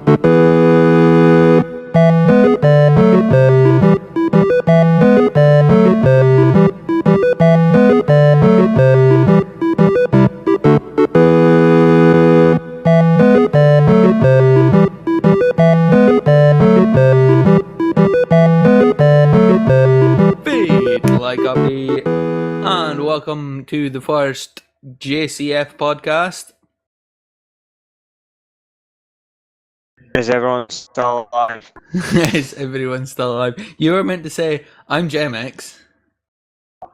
And welcome to the first JCF podcast. Is everyone still alive? Is everyone still alive? You were meant to say, I'm Jamex.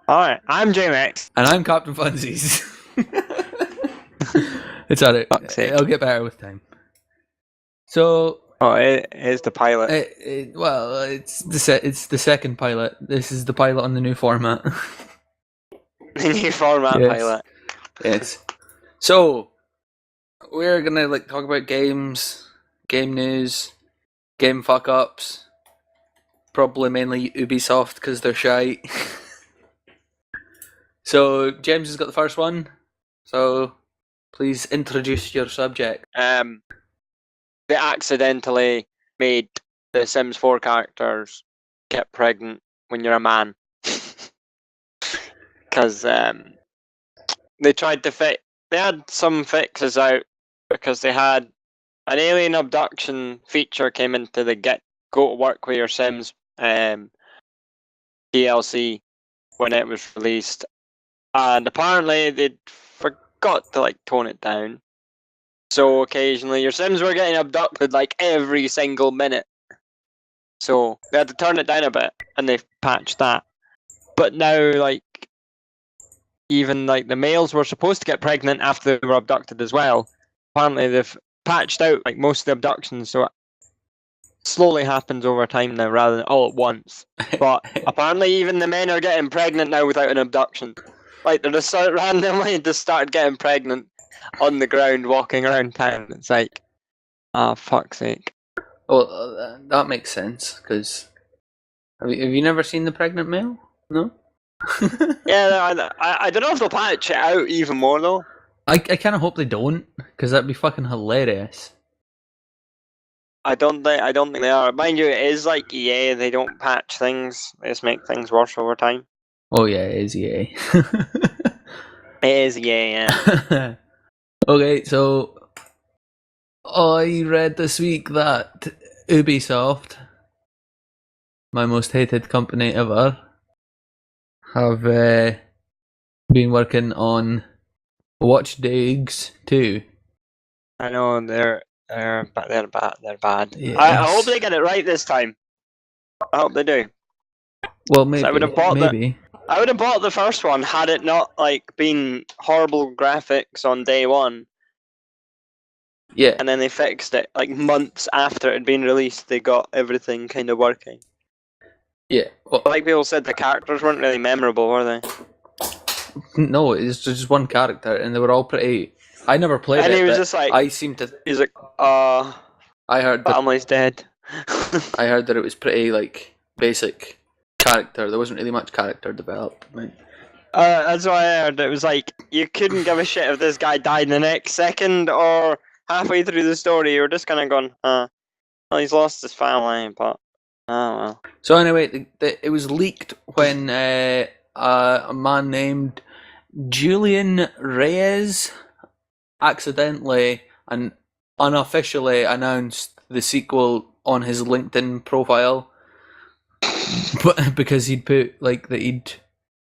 Alright, I'm Jamex. And I'm Captain Funzis. It's alright. It'll get better with time. So... Oh, it is the pilot. It's the second pilot. This is the pilot on the new format. The new format yes. Pilot. Yes. So, we're gonna talk about games, game news, game fuck-ups. Probably mainly Ubisoft because they're shite. So, James has got the first one. So, please introduce your subject. They accidentally made the Sims 4 characters get pregnant when you're a man. Because they tried to fix... They had some fixes out because they had an alien abduction feature came into the Go to Work with Your Sims DLC when it was released. And apparently they forgot to tone it down. So occasionally your Sims were getting abducted every single minute. So they had to turn it down a bit and they've patched that. But now even the males were supposed to get pregnant after they were abducted as well. Apparently they've patched out most of the abductions, so it slowly happens over time now rather than all at once. But apparently even the men are getting pregnant now without an abduction. They just randomly just started getting pregnant on the ground walking around town. It's fuck's sake. Well, that makes sense, because have you never seen the pregnant male? No? Yeah, I don't know if they'll patch it out even more though. I kind of hope they don't, because that'd be fucking hilarious. I don't think they are. Mind you, it is EA. They don't patch things. They just make things worse over time. Oh yeah, it is EA. It is EA, yeah. Okay, so I read this week that Ubisoft, my most hated company ever, have been working on Watchdaogs 2. I know they're bad. Yes. I hope they get it right this time. I hope they do. Well, maybe. I would have bought maybe. I would have bought the first one had it not been horrible graphics on day one. Yeah. And then they fixed it months after it had been released. They got everything kind of working. Yeah. Well, people said, the characters weren't really memorable, were they? No, it's just one character, and they were all pretty. I never played it. And he was just I seemed to. He's like, I heard family's dead. I heard that it was pretty basic character. There wasn't really much character development. That's what I heard. It was you couldn't give a shit if this guy died in the next second or halfway through the story. You were just kind of going, well, he's lost his family, but oh well. So anyway, it was leaked when a man named Julian Reyes accidentally and unofficially announced the sequel on his LinkedIn profile, but because he'd put that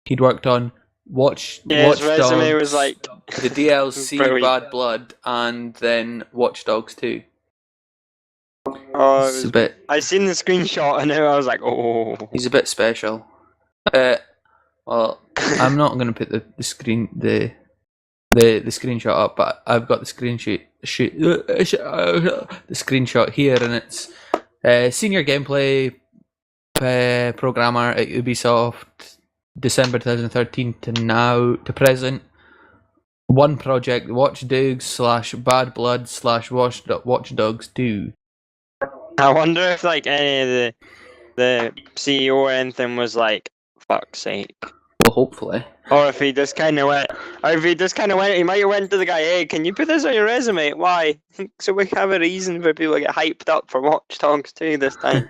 he'd worked on Watchdaogs, his resume was the DLC brilliant. Bad Blood, and then Watchdogs 2. Oh, it's a bit. I seen the screenshot and I was like, oh. He's a bit special. Well, I'm not going to put the screenshot up, but I've got the screenshot here, and it's senior gameplay programmer at Ubisoft, December 2013 to present. One project, Watchdogs / Bad Blood / Watchdogs 2. I wonder if any of the CEO or anything was fuck's sake. Well, hopefully. Or if he just kind of went, he might have went to the guy, hey, can you put this on your resume? Why? So we have a reason for people to get hyped up for Watchdogs 2 this time.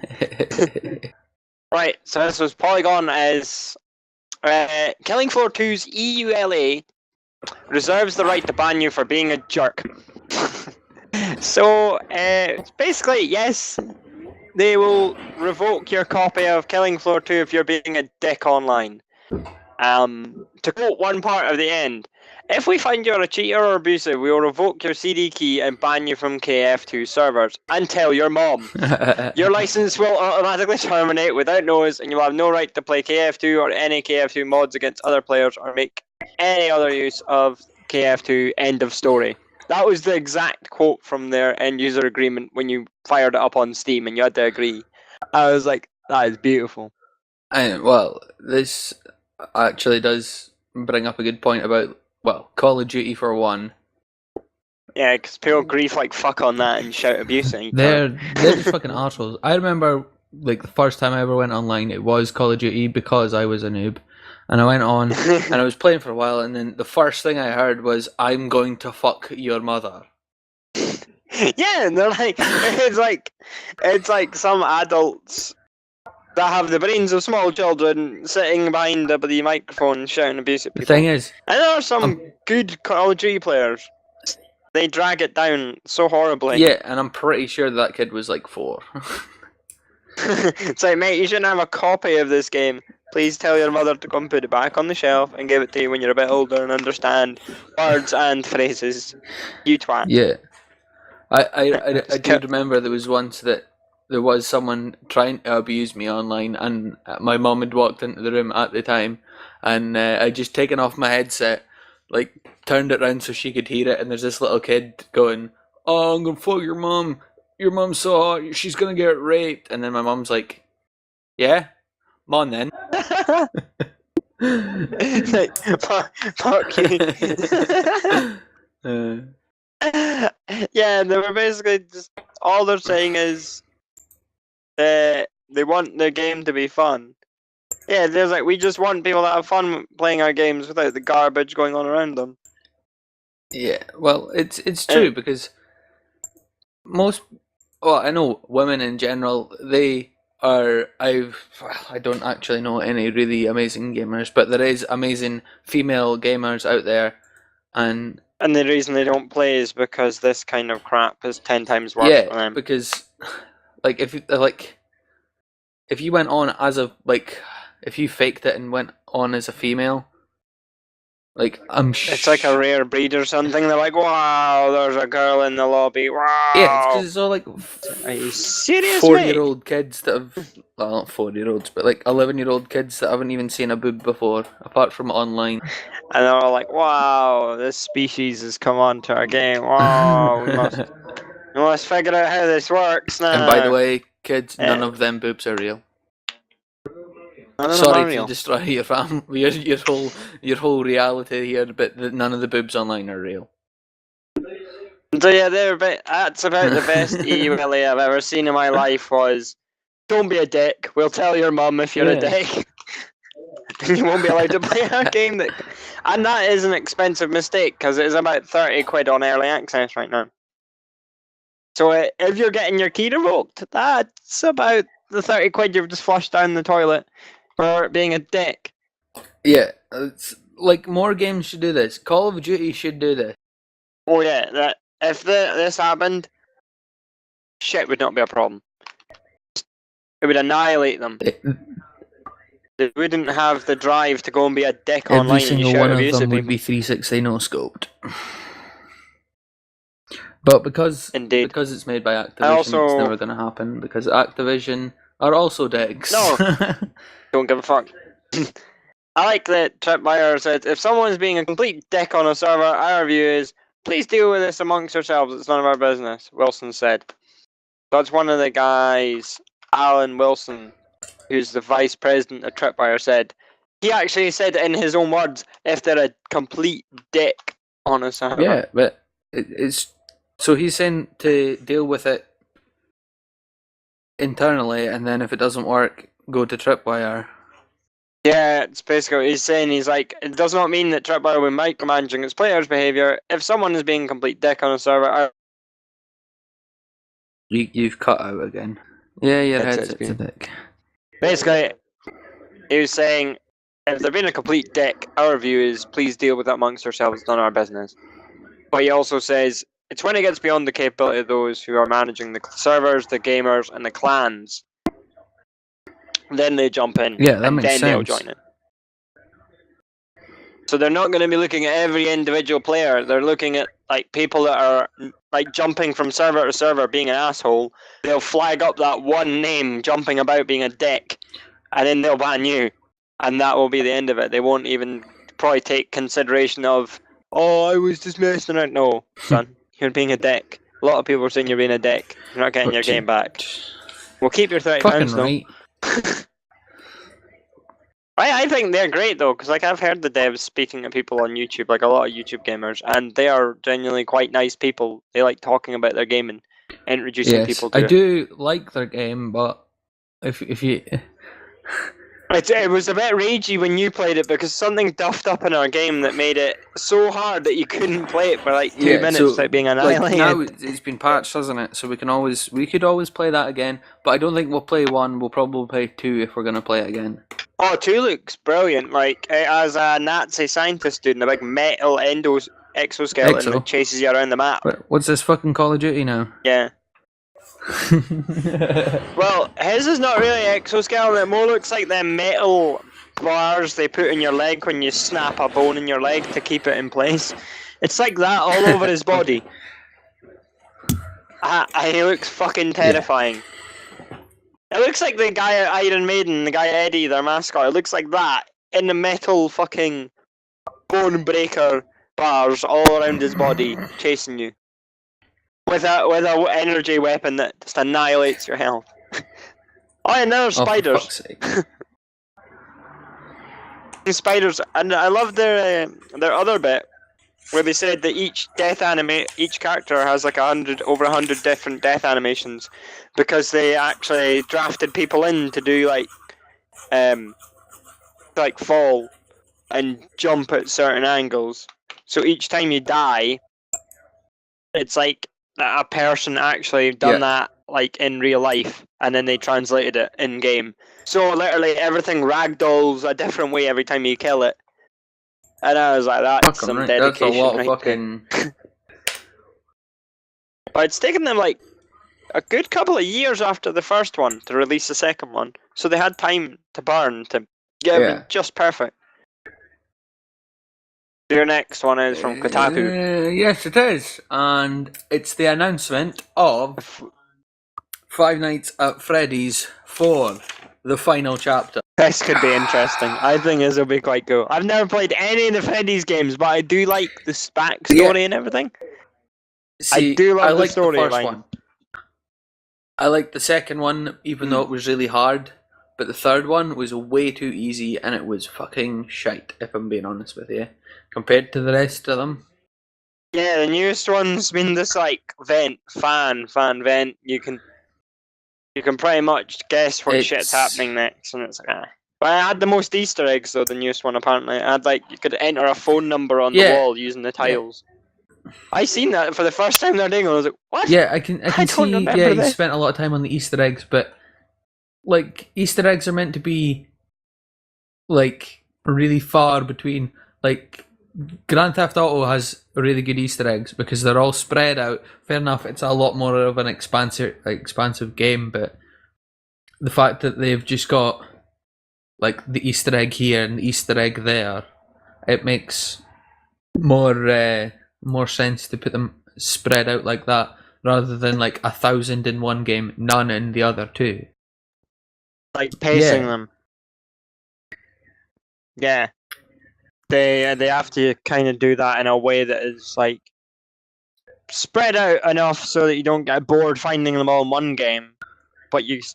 Right, so this was Polygon as Killing Floor 2's EULA reserves the right to ban you for being a jerk. So, basically, yes, they will revoke your copy of Killing Floor 2 if you're being a dick online. To quote one part of the end, if we find you're a cheater or abusive, we will revoke your CD key and ban you from KF2 servers and tell your mom. Your license will automatically terminate without notice, and you will have no right to play KF2 or any KF2 mods against other players or make any other use of KF2. End of story. That was the exact quote from their end user agreement when you fired it up on Steam and you had to agree. I was like, that is beautiful. Well, this actually does bring up a good point about, well, Call of Duty for one. Yeah, because people grief like fuck on that and shout abuse at each They're other. just fucking assholes. I remember, like, the first time I ever went online, it was Call of Duty because I was a noob. And I went on, and I was playing for a while, and then the first thing I heard was, I'm going to fuck your mother. Yeah, and they're like, it's like some adults that have the brains of small children sitting behind a bloody microphone shouting abuse at people. The thing is, and there are some good Call of Duty players. They drag it down so horribly. Yeah, and I'm pretty sure that kid was like 4. It's like, mate, you shouldn't have a copy of this game. Please tell your mother to come put it back on the shelf and give it to you when you're a bit older and understand words and phrases. You twat. Yeah. I do remember there was once that there was someone trying to abuse me online, and my mum had walked into the room at the time, and I'd just taken off my headset, like, turned it around so she could hear it, and there's this little kid going, oh, I'm gonna fuck your mum. Your mum's so hot, she's gonna get raped. And then my mum's like, yeah? Come on then. Like, fuck you. Yeah, they were basically just, all they're saying is they want the game to be fun. Yeah, there's like, we just want people to have fun playing our games without the garbage going on around them. Yeah, well, it's true because I know women in general, they are, I don't actually know any really amazing gamers, but there is amazing female gamers out there, and the reason they don't play is because this kind of crap is 10 times worse for them. Because, like, if you went on as a, like, if you faked it and went on as a female, like, it's like a rare breed or something. They're like, wow, there's a girl in the lobby. Wow. Yeah, it's because it's all like, are you serious, 4-year-old kids that have, well, not 4-year-olds, but like 11-year-old kids that haven't even seen a boob before, apart from online. And they're all like, wow, this species has come onto our game. Wow, we must figure out how this works now. And by the way, kids, none of them boobs are real. Sorry to destroy your your whole reality here, but none of the boobs online are real. So yeah, that's about the best EULA I've ever seen in my life. Was, don't be a dick. We'll tell your mum if you're a dick. You won't be allowed to play our game. And that is an expensive mistake because it is about 30 quid on early access right now. So if you're getting your key revoked, that's about the 30 quid you've just flushed down the toilet for being a dick. Yeah, it's like more games should do this. Call of Duty should do this. Oh yeah, that if this happened, shit would not be a problem. It would annihilate them. They wouldn't have the drive to go and be a dick online. Every single one of them would be 360 no scoped. But because it's made by Activision, it's never going to happen, because Activision are also dicks. No, don't give a fuck. I like that Tripwire said, if someone's being a complete dick on a server, our view is, please deal with this amongst yourselves, it's none of our business, Wilson said. That's one of the guys, Alan Wilson, who's the vice president of Tripwire, said. He actually said it in his own words, if they're a complete dick on a server. Yeah, but it's... So he's saying to deal with it internally, and then if it doesn't work, go to Tripwire. Yeah, it's basically what he's saying. He's like, it does not mean that Tripwire will be micromanaging its players' behaviour. If someone is being a complete dick on a server, You've cut out again. Yeah, your Headset's headset's a good. dick. Basically, he was saying, if they're being a complete dick, our view is please deal with that amongst yourselves, it's none of our business. But he also says, it's when it gets beyond the capability of those who are managing the servers, the gamers, and the clans, then they jump in, Yeah, that and makes then they'll sense. join in. So they're not going to be looking at every individual player. They're looking at like people that are like jumping from server to server, being an asshole. They'll flag up that one name jumping about being a dick, and then they'll ban you, and that will be the end of it. They won't even probably take consideration of, oh, I was just messing around. No, son, you're being a dick. A lot of people are saying you're being a dick. You're not getting your game back. We'll keep your £30 Fucking though. right. I think they're great though, because like I've heard the devs speaking to people on YouTube, like a lot of YouTube gamers, and they are genuinely quite nice people. They like talking about their game and introducing people to I it. do like their game, but if you It was a bit ragey when you played it because something duffed up in our game that made it so hard that you couldn't play it for like 2 minutes without being annihilated. now it's been patched, hasn't it? So we could always play that again. But I don't think we'll play 1. We'll probably play 2 if we're gonna play it again. Oh, 2 looks brilliant. Like as a Nazi scientist dude in a big metal exoskeleton that chases you around the map. What's this fucking Call of Duty now? Yeah. Well, his is not really exoskeleton. It more looks like them metal bars they put in your leg when you snap a bone in your leg to keep it in place. It's like that all over his body. He looks fucking terrifying. It looks like the guy at Iron Maiden, the guy Eddie, their mascot. It looks like that in the metal fucking bone breaker bars all around his body, chasing you. With a energy weapon that just annihilates your health. Oh, and there are spiders. For fuck's sake. Spiders, and I love their other bit where they said that each character has like over 100 different death animations because they actually drafted people in to do like fall and jump at certain angles. So each time you die, it's like a person actually done that like in real life, and then they translated it in game. So literally everything ragdolls a different way every time you kill it. And I was like, that's some dedication. That's a lot of fucking. But it's taken them like a good couple of years after the first one to release the second one, so they had time to burn to get it just perfect. Your next one is from Kotaku. Yes, it is, and it's the announcement of Five Nights at Freddy's 4, the final chapter. This could be interesting. I think this will be quite cool. I've never played any of the Freddy's games, but I do like the backstory and everything. See, I do love the story first one. I liked the second one, even though it was really hard. But the third one was way too easy, and it was fucking shite, if I'm being honest with you, compared to the rest of them. Yeah, the newest one's been this like fan vent. You can pretty much guess what shit's happening next, and it's like, But I had the most Easter eggs though. The newest one apparently, I had like you could enter a phone number on the wall using the tiles. I seen that for the first time they're doing it. I was like, what? Yeah, I can see. Yeah, you spent a lot of time on the Easter eggs, but like Easter eggs are meant to be like really far between. Like Grand Theft Auto has really good Easter eggs because they're all spread out. Fair enough, it's a lot more of an expansive game, but the fact that they've just got like the Easter egg here and the Easter egg there, it makes more sense to put them spread out like that rather than like 1,000 in one game, none in the other two. Like pacing them. Yeah. They have to kind of do that in a way that is like spread out enough so that you don't get bored finding them all in one game, but you've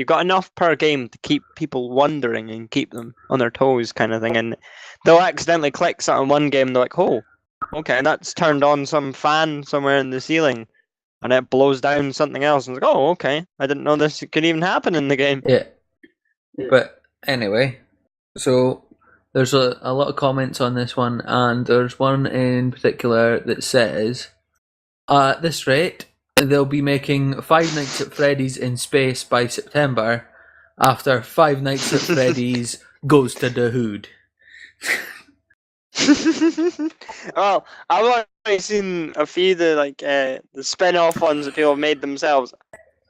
got enough per game to keep people wondering and keep them on their toes, kind of thing. And they'll accidentally click something in one game, and they're like, "Oh, okay, that's turned on some fan somewhere in the ceiling," and it blows down something else. And it's like, "Oh, okay, I didn't know this could even happen in the game." Yeah. But anyway, So there's a lot of comments on this one, and there's one in particular that says, at this rate, they'll be making Five Nights at Freddy's in space by September, after Five Nights at Freddy's goes to the hood. Well, I've already seen a few of the spin-off ones that people have made themselves,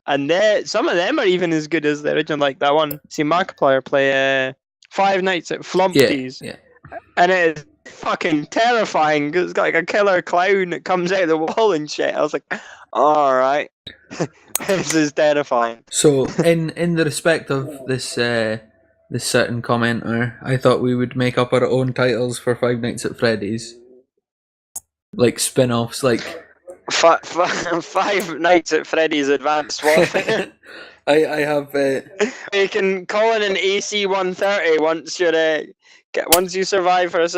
and some of them are even as good as the original. Like that one, see Markiplier play Five Nights at Flumpty's, Yeah. and it is fucking terrifying because it's got like a killer clown that comes out of the wall and shit. I was like, all right, this is terrifying. So in the respect of this certain commenter, I thought we would make up our own titles for Five Nights at Freddy's, like spin-offs, like Five Nights at Freddy's Advanced Warfare. I have. You can call it an AC 130 once you survive for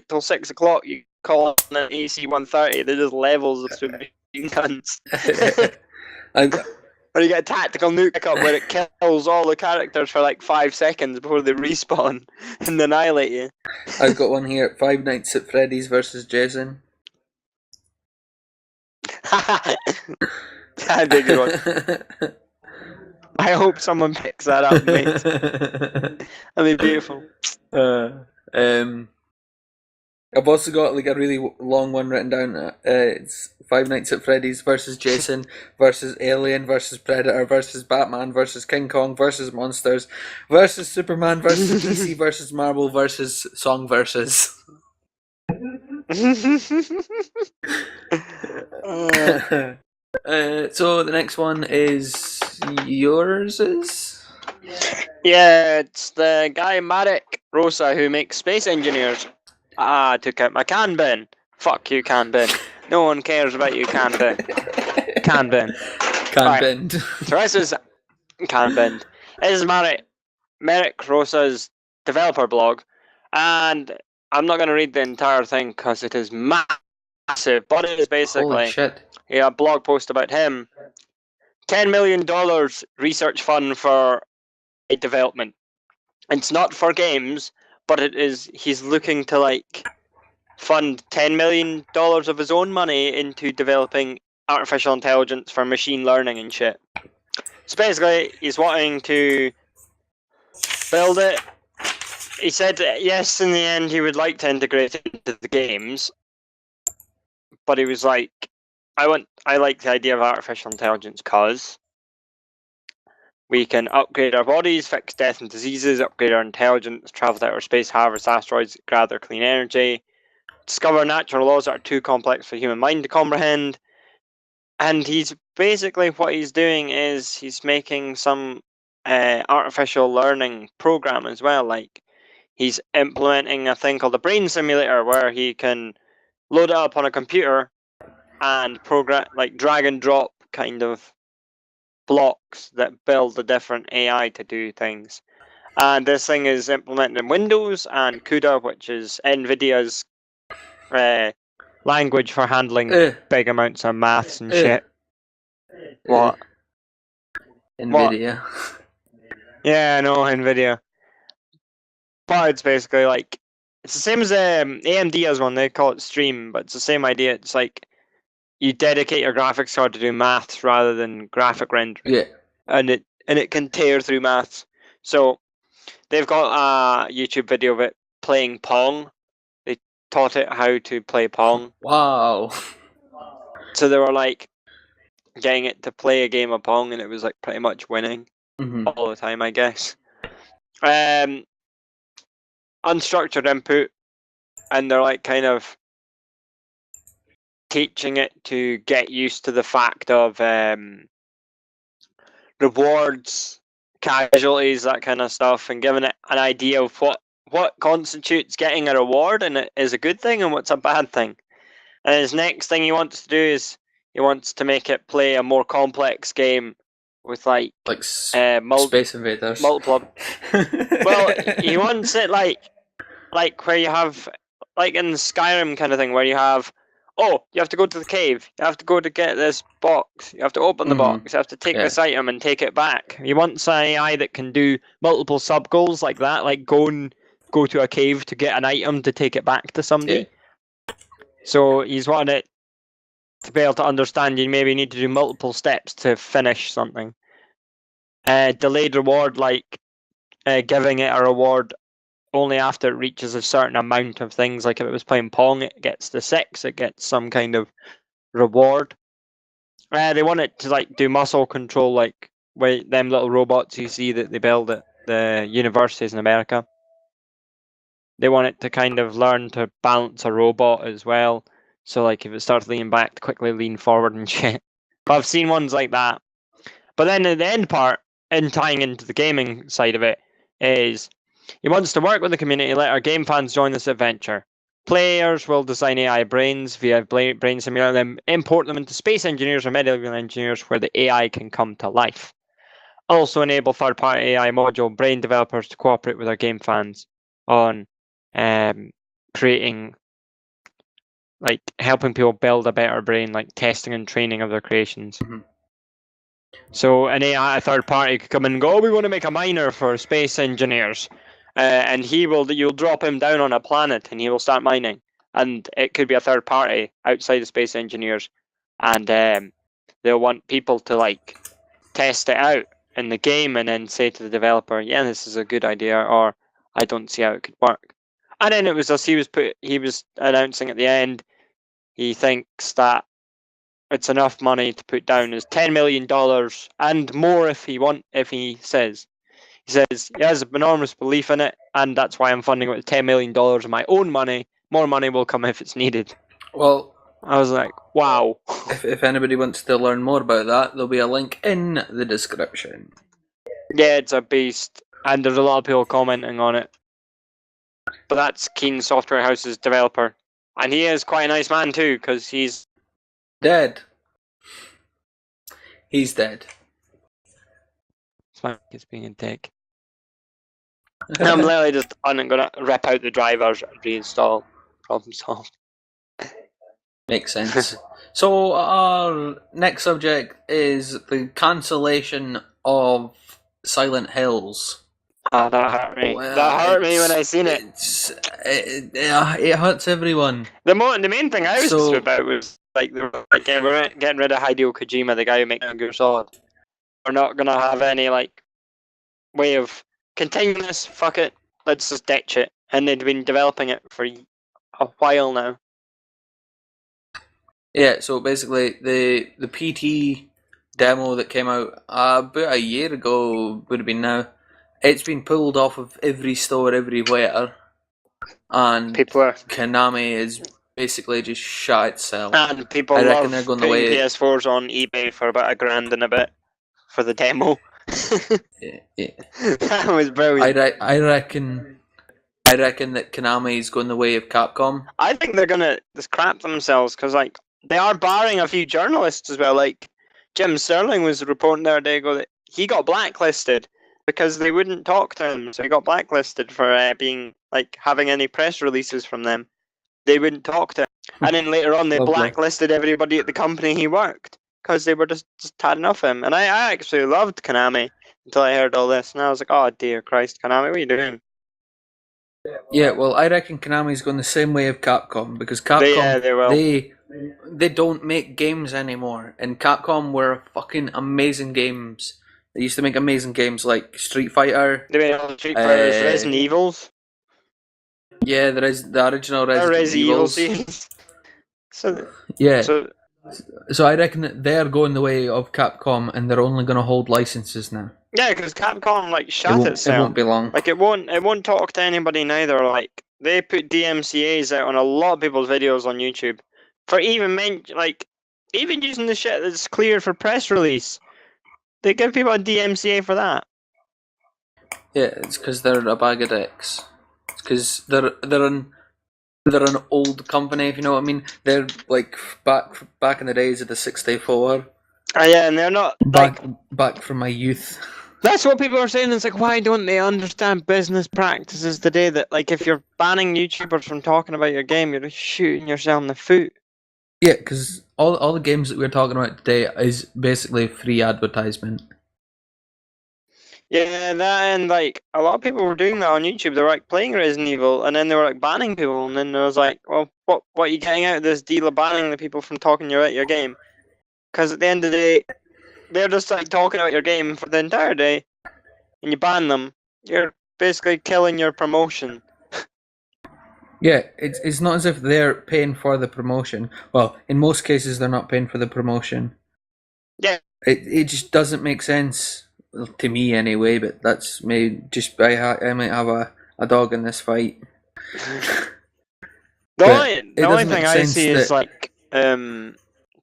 till 6 o'clock. You call it an AC 130. They're just levels of machine guns. Or you get a tactical nuke pickup where it kills all the characters for like 5 seconds before they respawn and annihilate you. I've got one here: Five Nights at Freddy's versus Jason. That'd be a good one. I hope someone picks that up, mate. That'd be beautiful. I've also got like a really long one written down. It's Five Nights at Freddy's versus Jason versus Alien versus Predator versus Batman versus King Kong versus Monsters versus Superman versus DC versus Marvel versus Song versus. So the next one is yours. Yeah, it's the guy Marek Rosa who makes Space Engineers. I took out my can bin. Fuck you, can bin. No one cares about you, can bin. Can bin. Can bend. So this is can bin. This is Marek Rosa's developer blog, and I'm not going to read the entire thing because it is massive. But it is basically Holy shit. A blog post about him. $10 million research fund for a development. It's not for games, but it is. He's looking to fund $10 million of his own money into developing artificial intelligence for machine learning and shit. So basically, he's wanting to build it. He said yes, in the end, he would like to integrate it into the games, but he was like, I like the idea of artificial intelligence because we can upgrade our bodies, fix death and diseases, upgrade our intelligence, travel to outer space, harvest asteroids, gather clean energy, discover natural laws that are too complex for the human mind to comprehend. And he's basically, what he's doing is he's making some artificial learning program as well. Like, he's implementing a thing called a brain simulator where he can load it up on a computer and program, drag and drop kind of blocks that build a different AI to do things. And this thing is implemented in Windows and CUDA, which is NVIDIA's language for handling big amounts of maths and shit. What? NVIDIA. What? Yeah, I know, NVIDIA. But it's basically it's the same as AMD has one, they call it Stream, but it's the same idea. It's like you dedicate your graphics card to do maths rather than graphic rendering. Yeah. And it can tear through maths. So they've got a YouTube video of it playing Pong. They taught it how to play Pong. Wow. So they were getting it to play a game of Pong, and it was pretty much winning all the time, I guess. Unstructured input, and they're kind of teaching it to get used to the fact of rewards, casualties, that kind of stuff, and giving it an idea of what constitutes getting a reward and it is a good thing and what's a bad thing. And his next thing he wants to do is he wants to make it play a more complex game with Space Invaders. Multiple. Well, he wants it where you have in the Skyrim kind of thing where you have, you have to go to the cave, you have to go to get this box, you have to open the box, you have to take this item and take it back. He wants an AI that can do multiple sub goals like that, like going go to a cave to get an item to take it back to somebody. Yeah. So he's wanting it to be able to understand you maybe need to do multiple steps to finish something. Delayed reward, like giving it a reward only after it reaches a certain amount of things. Like if it was playing Pong, it gets the 6, it gets some kind of reward. They want it to like do muscle control, like them little robots you see that they build at the universities in America. They want it to kind of learn to balance a robot as well. So like if it starts leaning back, to quickly lean forward and shit. But I've seen ones like that. But then in the end part, in tying into the gaming side of it, is he wants to work with the community, let our game fans join this adventure. Players will design AI brains via brain simulator, then import them into space engineers or medical engineers where the AI can come to life. Also enable third-party AI module brain developers to cooperate with our game fans on creating, like helping people build a better brain, like testing and training of their creations. Mm-hmm. So an AI, a third party could come in and go, oh, we want to make a miner for space engineers. And you'll drop him down on a planet and he will start mining. And it could be a third party outside of space engineers. And they'll want people to like test it out in the game and then say to the developer, yeah, this is a good idea, or I don't see how it could work. And then it was as he was announcing at the end, he thinks that it's enough money to put down as $10 million and more if he says. He says he has enormous belief in it, and that's why I'm funding it with $10 million of my own money. More money will come if it's needed. Well, I was like, wow. If anybody wants to learn more about that, there'll be a link in the description. Yeah, it's a beast, and there's a lot of people commenting on it. But that's Keen Software House's developer, and he is quite a nice man too, because he's dead. He's dead. It's being a dick. I'm literally just gonna rip out the drivers and reinstall. Problem solved. Makes sense. So our next subject is the cancellation of Silent Hills. Ah, that hurt me. Well, that hurt me when I seen it. It hurts everyone. The main thing I was pissed about was like they were like, we're getting rid of Hideo Kojima, the guy who makes Metal Gear Solid. We're not gonna have any like way of continuing this. Fuck it, let's just ditch it. And they'd been developing it for a while now. Yeah, so basically the PT demo that came out about a year ago would have been now. It's been pulled off of every store everywhere, and Konami is basically just shot itself. And people love putting PS4s on eBay for about $1,000 and a bit for the demo. Yeah. That was brilliant. I reckon that Konami is going the way of Capcom. I think they're gonna just crap themselves because like they are barring a few journalists as well. Like Jim Sterling was reporting the other day ago that he got blacklisted because they wouldn't talk to him, so he got blacklisted for being like having any press releases from them. They wouldn't talk to him, and then later on they blacklisted everybody at the company he worked because they were just had enough of him. And I actually loved Konami until I heard all this, and I was like, oh dear Christ, Konami, what are you doing? Yeah, well, I reckon Konami's going the same way of Capcom because Capcom they don't make games anymore, and Capcom were fucking amazing games. They used to make amazing games like Street Fighter. They made all Street Fighters, Resident Evils. Yeah, there is the original Resident Evil series. So I reckon that they're going the way of Capcom, and they're only going to hold licenses now. Yeah, because Capcom like shut itself. It won't be long. Like it won't talk to anybody neither. Like they put DMCA's out on a lot of people's videos on YouTube for even using the shit that's cleared for press release. They give people a DMCA for that. Yeah, it's because they're a bag of dicks. It's because they're an old company, if you know what I mean. They're like back in the days of the 64. Yeah, and they're not back from my youth. That's what people are saying. It's like, why don't they understand business practices today? That like, if you're banning YouTubers from talking about your game, you're just shooting yourself in the foot. Yeah, because all the games that we're talking about today is basically free advertisement. Yeah, that and like a lot of people were doing that on YouTube. They were like playing Resident Evil, and then they were like banning people, and then there was like, well, what are you getting out of this deal of banning the people from talking about your game? Because at the end of the day, they're just like talking about your game for the entire day, and you ban them. You're basically killing your promotion. Yeah, it's not as if they're paying for the promotion. Well, in most cases, they're not paying for the promotion. Yeah. It just doesn't make sense to me anyway. But that's me. Just I might have a dog in this fight. The only thing make I sense see is that- like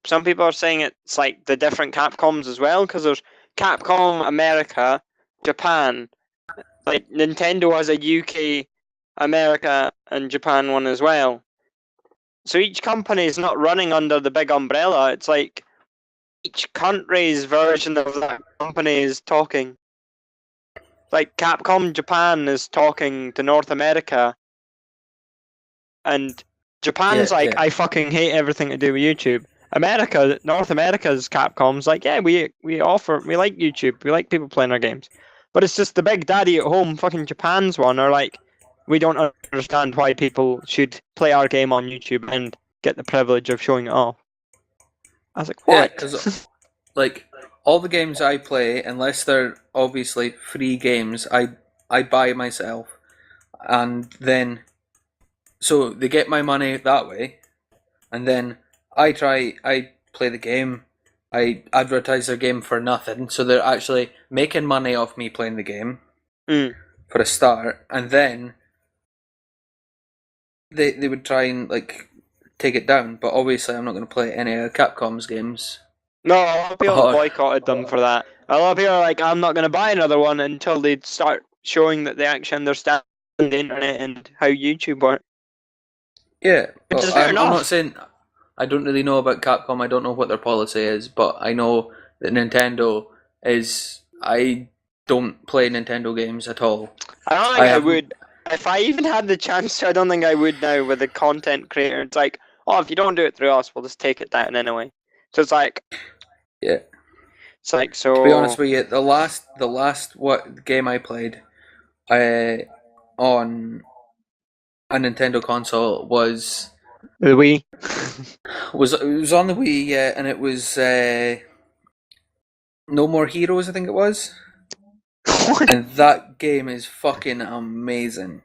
some people are saying it's like the different Capcoms as well, because there's Capcom America, Japan. Like Nintendo has a UK, America, and Japan one as well. So each company is not running under the big umbrella. It's like each country's version of that company is talking. Like Capcom Japan is talking to North America, and Japan's Yeah, like, yeah. I fucking hate everything to do with YouTube. North America's Capcom's like, yeah, we like YouTube, we like people playing our games. But it's just the big daddy at home, fucking Japan's one, are like, we don't understand why people should play our game on YouTube and get the privilege of showing it off. I was like, what? Yeah, because like all the games I play, unless they're obviously free games, I buy myself, and then so they get my money that way, and then I play the game. I advertise their game for nothing, so they're actually making money off me playing the game for a start, and then they would try and like take it down. But obviously, I'm not going to play any of Capcom's games. No, a lot of people boycotted them for that. A lot of people are like, I'm not going to buy another one until they start showing that they actually understand the internet and how YouTube works. Yeah, Which is well, fair I'm enough. not saying I don't really know about Capcom. I don't know what their policy is, but I know that Nintendo is. I don't play Nintendo games at all. I don't think I would. If I even had the chance to, I don't think I would now with the content creator. It's like, oh, if you don't do it through us, we'll just take it down anyway. So it's like, yeah. It's like, so. To be honest with you, the last what game I played, on a Nintendo console was The Wii. it was on the Wii, yeah, and it was No More Heroes, I think it was. And that game is fucking amazing.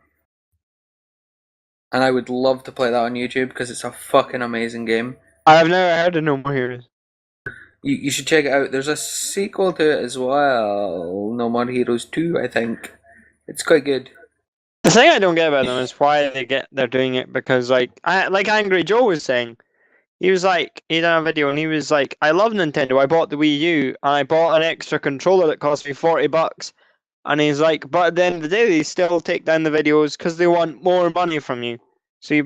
And I would love to play that on YouTube because it's a fucking amazing game. I've never heard of No More Heroes. You should check it out. There's a sequel to it as well. No More Heroes 2, I think. It's quite good. The thing I don't get about them is why they're doing it, because like Angry Joe was saying, he was like, he done a video and he was like, I love Nintendo. I bought the Wii U and I bought an extra controller that cost me $40. And he's like, but at the end of the day, they still take down the videos because they want more money from you. So you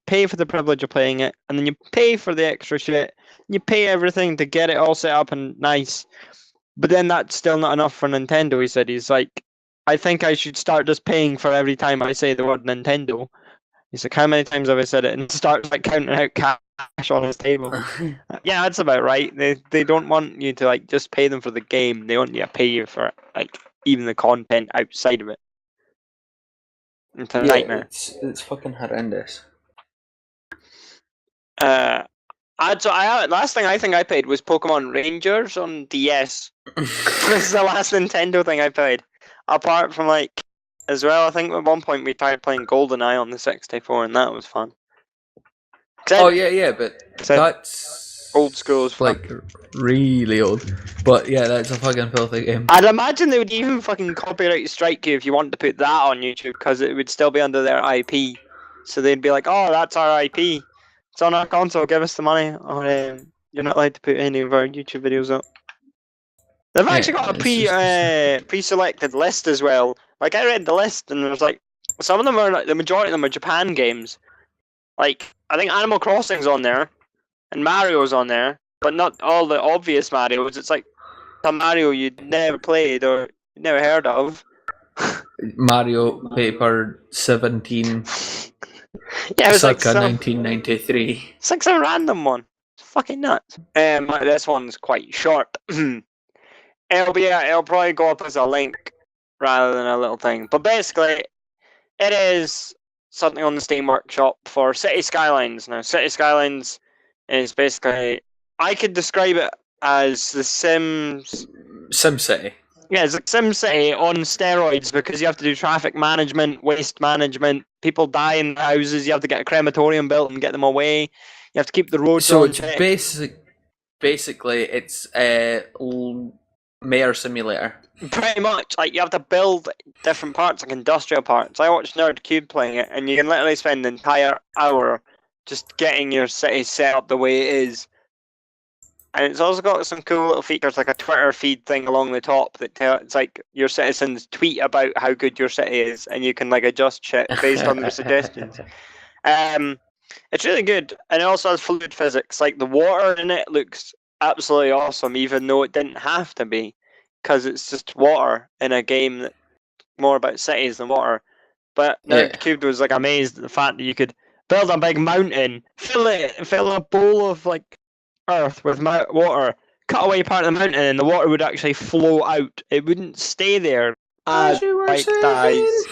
pay for the privilege of playing it, and then you pay for the extra shit. You pay everything to get it all set up and nice. But then that's still not enough for Nintendo, he said. He's like, I think I should start just paying for every time I say the word Nintendo. He's like, how many times have I said it? And starts like counting out cash on his table. Yeah, that's about right. They don't want you to like just pay them for the game. They want you to pay you for like even the content outside of it. It's a nightmare. It's fucking horrendous. Last thing I think I played was Pokemon Rangers on DS. This is the last Nintendo thing I played. Apart from like, as well, I think at one point we tried playing GoldenEye on the 64, and that was fun. Oh yeah, but that's old school as fuck. Like really old. But yeah, that's a fucking filthy game. I'd imagine they would even fucking copyright strike you if you wanted to put that on YouTube, because it would still be under their IP. So they'd be like, oh, that's our IP. It's on our console, give us the money. Or you're not allowed to put any of our YouTube videos up. They've actually got a pre-selected list as well. Like, I read the list, and there's like, some of them are, the majority of them are Japan games. Like, I think Animal Crossing's on there, and Mario's on there, but not all the obvious Marios. It's like some Mario you'd never played or never heard of. Mario Paper 17. Yeah, it was like 1993. It's like some random one. It's fucking nuts. This one's quite short. It'll probably go up as a link rather than a little thing. But basically, it is something on the Steam Workshop for City Skylines. Now, City Skylines is basically, I could describe it as the Sims. SimCity. Yeah, it's like SimCity on steroids because you have to do traffic management, waste management. People die in houses. You have to get a crematorium built and get them away. You have to keep the roads So on it's check. basically it's a mayor simulator. Pretty much, like you have to build different parts, like industrial parts. I watched NerdCube playing it, and you can literally spend an entire hour just getting your city set up the way it is. And it's also got some cool little features, like a Twitter feed thing along the top that it's like your citizens tweet about how good your city is, and you can like adjust shit based on their suggestions. It's really good, and it also has fluid physics. Like the water in it looks absolutely awesome, even though it didn't have to be, because it's just water in a game that's more about cities than water. But NerdCube was like amazed at the fact that you could build a big mountain, fill a bowl of like earth with water, cut away part of the mountain, and the water would actually flow out. It wouldn't stay there as Mike dies.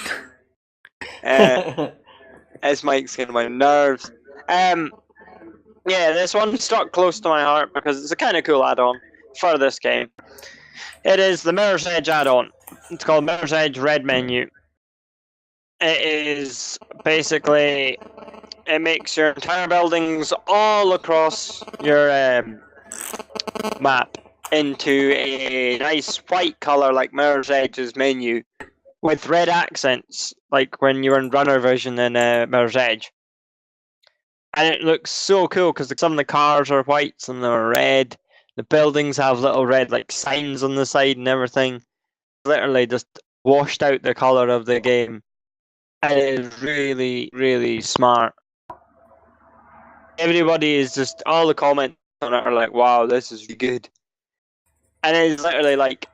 As Mike's getting my nerves. Yeah, this one stuck close to my heart because it's a kind of cool add-on for this game. It is the Mirror's Edge add-on. It's called Mirror's Edge Red Menu. It is basically, it makes your entire buildings all across your map into a nice white colour like Mirror's Edge's menu with red accents, like when you're in runner vision in Mirror's Edge. And it looks so cool because some of the cars are white, some of them are red. The buildings have little red like signs on the side and everything. Literally just washed out the colour of the game. And it is really, really smart. Everybody is just, all the comments on it are like, wow, this is really good. And it's literally like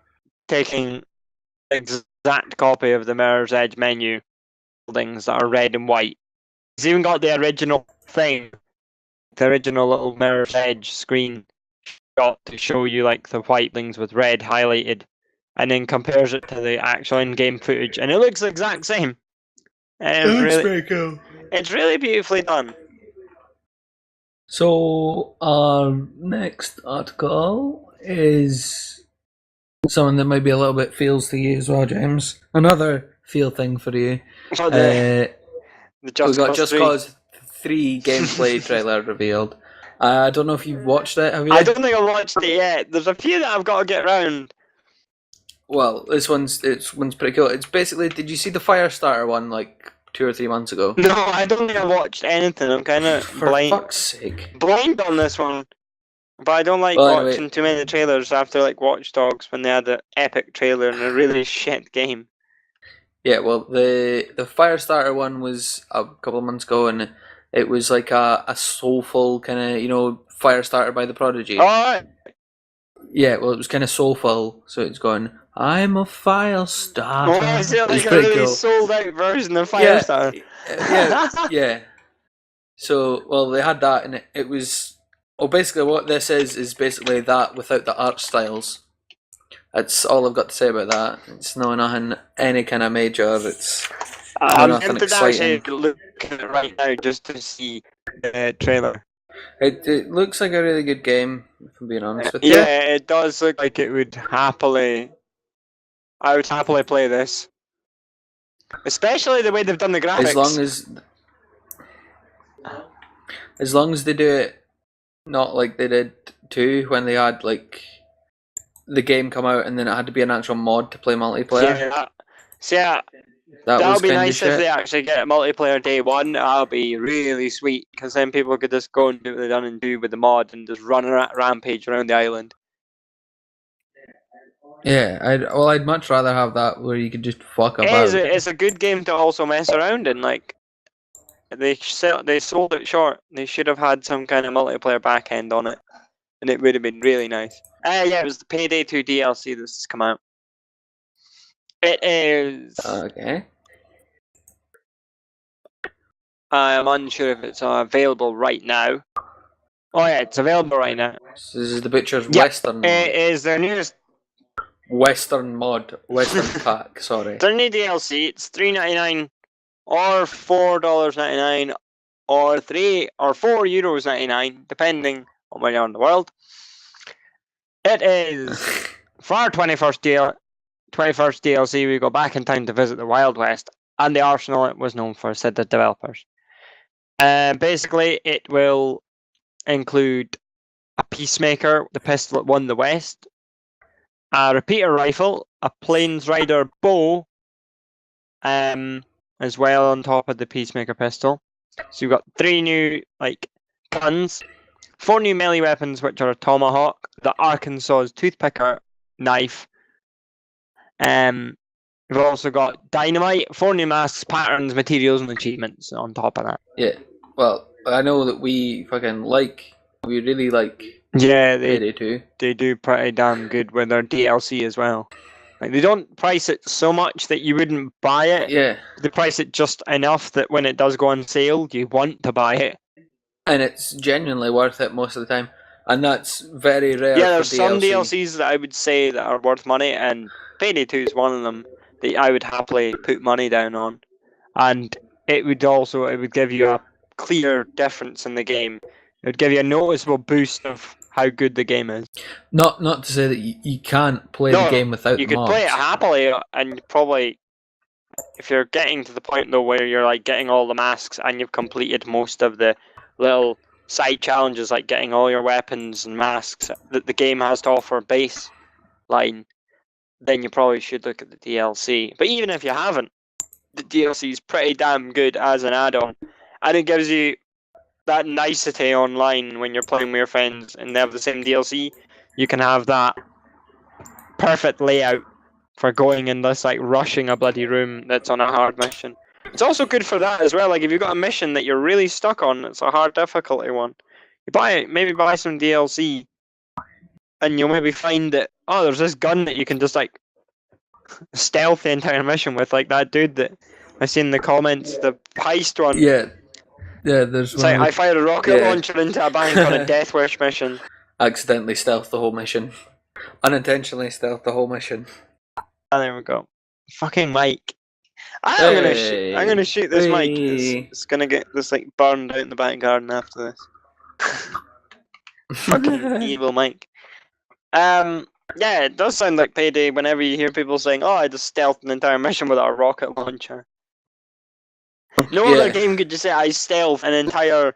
taking the exact copy of the Mirror's Edge menu buildings that are red and white. It's even got the original thing, the original little Mirror's Edge screen shot to show you like the white things with red highlighted, and then compares it to the actual in-game footage, and it looks the exact same. And it looks very cool. It's really beautifully done. So our next article is something that might be a little bit feels to you as well, James. Another feel thing for you. We got Just Cause 3 gameplay trailer revealed. I don't know if you've watched it, have you? I don't think I've watched it yet. There's a few that I've got to get around. Well, this one's pretty cool. It's basically, did you see the Firestarter one like 2 or 3 months ago? No, I don't think I watched anything. I'm kind of blind. For fuck's sake. Blind on this one. But I don't like watching too many trailers after like Watchdaogs when they had an epic trailer and a really shit game. Yeah, well, the Firestarter one was a couple of months ago, and it was like a soulful kind of, Firestarter by the Prodigy. Oh, yeah, well, it was kind of soulful, so it's going, I'm a Firestarter. Oh, is it like a really cool. Sold out version of Firestarter? Yeah. So, well, they had that, and it was... Well, basically what this is basically that without the art styles. That's all I've got to say about that. It's nothing any kind of major. It's nothing exciting. I'm look at it right now just to see the trailer. It looks like a really good game, if I'm being honest with you. Yeah, it does look like I would happily play this. Especially the way they've done the graphics. As long as they do it not like they did 2 when they had like the game come out and then it had to be an actual mod to play multiplayer. Yeah. That would be nice if they actually get a multiplayer day 1. That would be really sweet, because then people could just go and do what they've done in 2 with the mod and just run a rampage around the island. Yeah, I'd much rather have that where you could just fuck about. It's a good game to also mess around in. Like they sold it short. They should have had some kind of multiplayer back end on it, and it would have been really nice. Yeah, it was the Payday 2 DLC this has come out. It is... Okay. I'm unsure if it's available right now. Oh yeah, it's available right now. So this is the Butcher's Western. It is their newest Western pack. Sorry. There's any DLC. It's $3.99 or $4.99 or €3 or €4.99, depending on where you're in the world. It is for our 21st DLC. We go back in time to visit the Wild West and the arsenal it was known for, said the developers. Basically, it will include a Peacemaker, the pistol that won the West, a repeater rifle, a Plains Rider bow, as well on top of the Peacemaker pistol. So you've got 3 new guns, 4 new melee weapons, which are a tomahawk, the Arkansas's toothpicker knife. We've also got dynamite, 4 new masks, patterns, materials, and achievements on top of that. Yeah. Well, I know that we really like. Yeah, Payday 2. They do pretty damn good with their DLC as well. Like, they don't price it so much that you wouldn't buy it. Yeah. They price it just enough that when it does go on sale, you want to buy it. And it's genuinely worth it most of the time. And that's very rare. Yeah, there's for some DLC. DLCs that I would say that are worth money, and Payday 2 is one of them that I would happily put money down on. And it would give you a clear difference in the game. It would give you a noticeable boost of how good the game is. Not to say that you can't play the game without you the mods. could play it happily, and probably, if you're getting to the point though where you're getting all the masks and you've completed most of the little side challenges, like getting all your weapons and masks that the game has to offer baseline, then you probably should look at the DLC. But even if you haven't, the DLC is pretty damn good as an add-on, and it gives you that nicety online when you're playing with your friends and they have the same DLC. You can have that perfect layout for going in this rushing a bloody room that's on a hard mission. It's also good for that as well. If you've got a mission that you're really stuck on, it's a hard difficulty one. Maybe buy some DLC, and you'll maybe find that there's this gun that you can just stealth the entire mission with, like that dude that I seen in the comments, the heist one. Yeah, there's one. I fired a rocket launcher into a bank on a Death Wish mission. Accidentally stealth the whole mission. Unintentionally stealth the whole mission. And there we go. Fucking mic. I'm gonna shoot this mic. It's gonna get this burned out in the back garden after this. Fucking evil mic. Yeah, it does sound like Payday whenever you hear people saying, I just stealthed an entire mission with a rocket launcher. No other game could just say I stealth an entire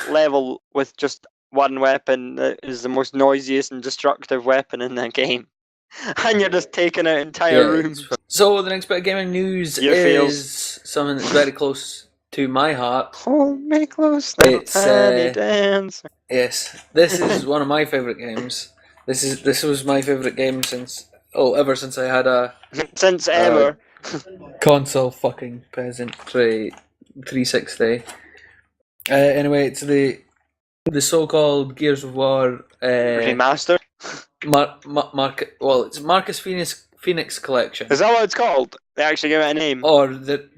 level with just one weapon that is the most noisiest and destructive weapon in that game. And you're just taking out entire rooms. So the next bit of gaming news is something that's very close to my heart. Hold me close, it's dance. Yes, this is one of my favourite games. This was my favourite game ever since I had a ever console fucking peasant 360. Anyway, it's the so-called Gears of War Remastered. It's Marcus Phoenix Collection. Is that what it's called? They actually give it a name. Or the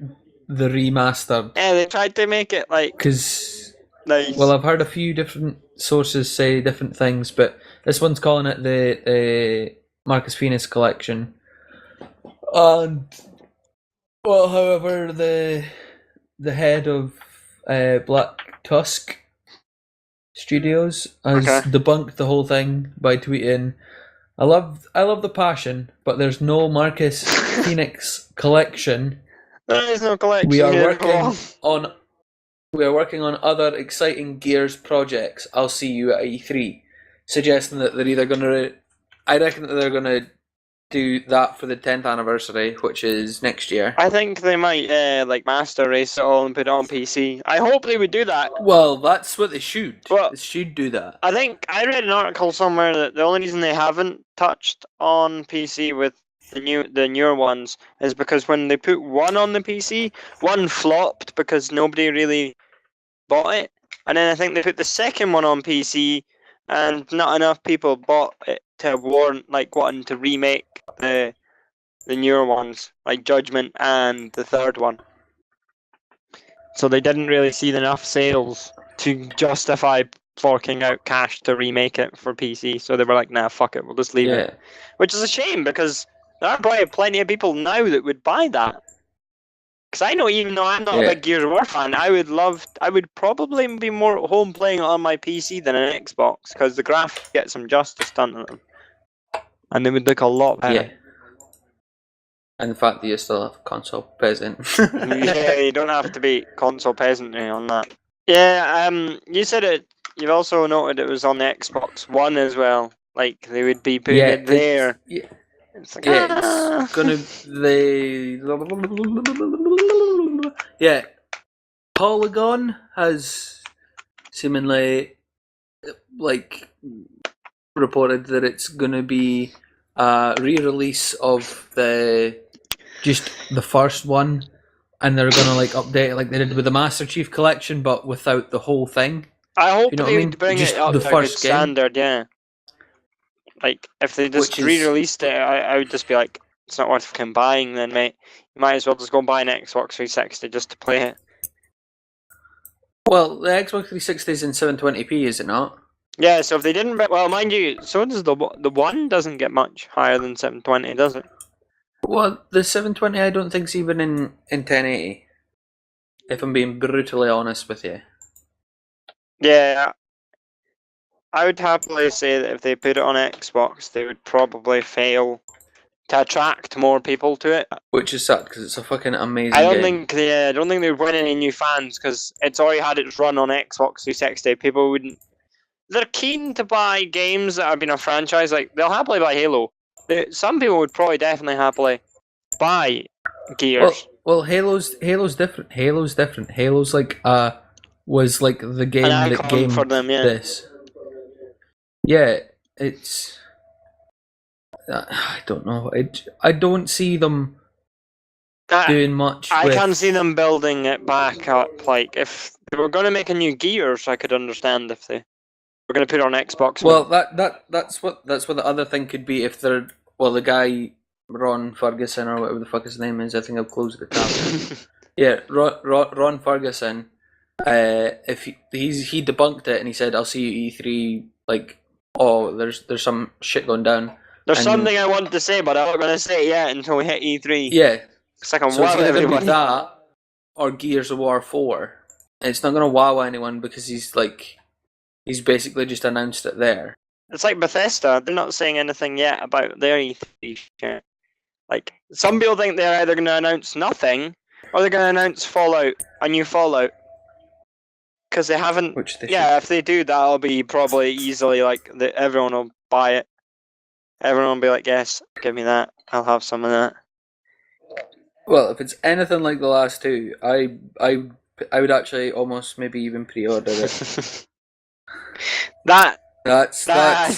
remastered. Yeah, they tried to make it because nice. Well, I've heard a few different sources say different things, but this one's calling it the Marcus Phoenix Collection. And however, the head of Black Tusk Studios has debunked the whole thing by tweeting, I love the passion, but there's no Marcus Phoenix Collection. There is no collection. We are working on other exciting Gears projects. I'll see you at E3. Suggesting that they're either gonna, I reckon that they're gonna do that for the 10th anniversary, which is next year. I think they might master race it all and put it on PC. I hope they would do that. Well, that's what they should. Well, they should do that. I think I read an article somewhere that the only reason they haven't touched on PC with the newer ones is because when they put one on the PC, one flopped because nobody really bought it, and then I think they put the second one on PC, and not enough people bought it to warrant wanting to remake the newer ones, like Judgment and the third one. So they didn't really see enough sales to justify forking out cash to remake it for PC. So they were like, nah, fuck it, we'll just leave it. Which is a shame because there are probably plenty of people now that would buy that. Because I know, even though I'm not a big Gears of War fan, I would probably be more home playing it on my PC than an Xbox because the graphics get some justice done to them, and they would look a lot better. Yeah. And the fact that you still have a console peasant. Yeah, you don't have to be console peasantry on that. Yeah, you said it. You've also noted it was on the Xbox One as well. Like they would be putting it there. It's like, it's gonna Polygon has seemingly reported that it's gonna be a re-release of the first one, and they're gonna update it like they did with the Master Chief Collection, but without the whole thing. I hope they would bring it up to a good standard. Yeah. Like, if they just re-released it, I would just be like, it's not worth fucking buying then, mate. You might as well just go and buy an Xbox 360 just to play it. Well, the Xbox 360 is in 720p, is it not? Yeah, so if they didn't... Well, mind you, so does the One doesn't get much higher than 720, does it? Well, the 720 I don't think's even in 1080. If I'm being brutally honest with you. Yeah, I would happily say that if they put it on Xbox, they would probably fail to attract more people to it. Which is sad because it's a fucking amazing game. I don't think they would win any new fans because it's already had its run on Xbox 360. People wouldn't. They're keen to buy games that have been a franchise. Like they'll happily buy Halo. Some people would probably definitely happily buy Gears. Well, Halo's different. Halo's was like the game that gamed for them, this. Yeah, it's. I don't know. I don't see them doing much. I can't see them building it back up. Like if they were going to make a new Gears, I could understand if they were going to put it on Xbox. Well, that's what the other thing could be if they're the guy Ron Ferguson or whatever the fuck his name is. I think I've closed the tab. Yeah, Ron Ferguson. If he debunked it and he said, "I'll see you E3." Like, oh, there's some shit going down. There's something I want to say, but I'm not going to say it yet until we hit E3. Yeah. It's like so it's either going to be that or Gears of War 4. It's not going to wow anyone because he's basically just announced it there. It's like Bethesda. They're not saying anything yet about their E3 shit. Like, some people think they're either going to announce nothing or they're going to announce Fallout, a new Fallout. Because they haven't... if they do, that'll be probably easily everyone will buy it. Everyone will be like, yes, give me that. I'll have some of that. Well, if it's anything like the last two, I would actually almost maybe even pre-order it. That's how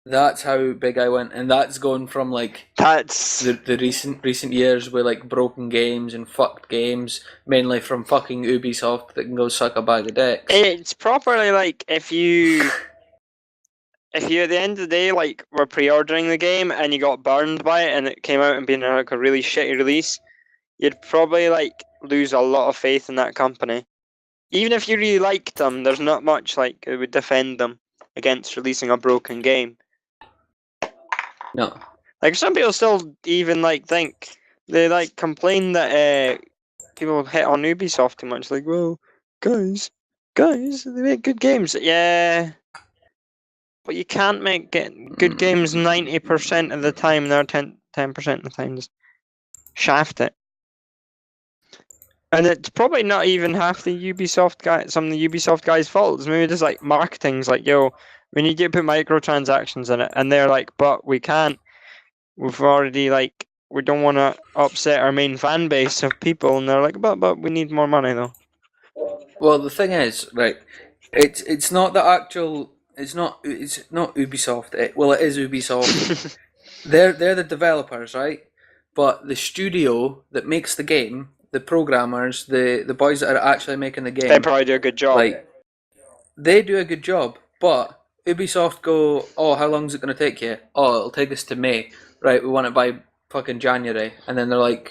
that's how big I went, and that's going from the recent years with broken games and fucked games, mainly from fucking Ubisoft that can go suck a bag of dicks. It's properly if you at the end of the day were pre-ordering the game and you got burned by it and it came out and being a really shitty release, you'd probably lose a lot of faith in that company. Even if you really liked them, there's not much it would defend them against releasing a broken game. No. Some people still even think they complain that people hit on Ubisoft too much. Well, guys, they make good games. Yeah. But you can't make good games 90% of the time. They're 10% of the time. Just shaft it. And it's probably not even half the Ubisoft guys. Some of the Ubisoft guys' faults. Maybe just marketing's yo, we need you to put microtransactions in it, and they're but we can't. We've already we don't want to upset our main fan base of people, and they're but we need more money though. Well, the thing is, right? It's not the actual. It's not Ubisoft. It is Ubisoft. They're the developers, right? But the studio that makes the game, the programmers, the boys that are actually making the game, they probably do a good job. They do a good job, but Ubisoft go, oh, how long is it going to take you? Oh, it'll take us to May. Right, we want it by fucking January. And then they're well,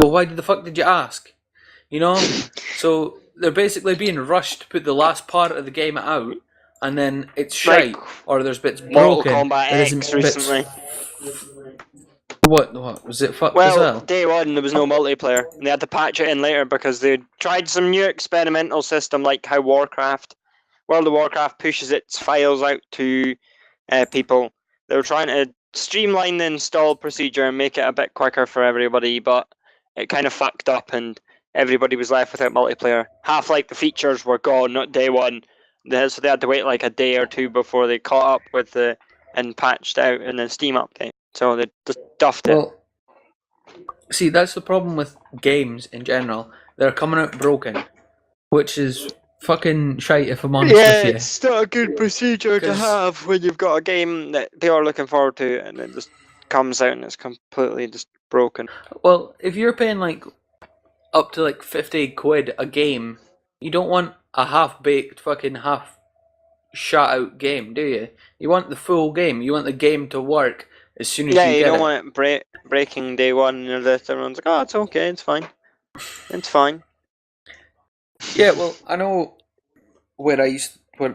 why the fuck did you ask? You know? So they're basically being rushed to put the last part of the game out, and then it's shite, or there's bits Mortal broken. Kombat There isn't X recently. What was it fucked as well? Day one there was no multiplayer, and they had to patch it in later because they tried some new experimental system like how World of Warcraft pushes its files out to people. They were trying to streamline the install procedure and make it a bit quicker for everybody, but it kind of fucked up and everybody was left without multiplayer. Half like the features were gone, not day one. So they had to wait like a day or two before they caught up with the and patched out in the Steam update. So they just duffed it. Well, see, that's the problem with games in general. They're coming out broken, which is fucking shite if I'm honest with you. Yeah, it's not a good procedure to have when you've got a game that they are looking forward to and it just comes out and it's completely just broken. Well, if you're paying like up to like 50 quid a game, you don't want a half-baked fucking half-shot-out game, do you? You want the full game. You want the game to work as soon as you get it. Yeah, you don't want it breaking day one and everyone's like, oh, it's okay, it's fine. It's fine. Yeah, well, I know where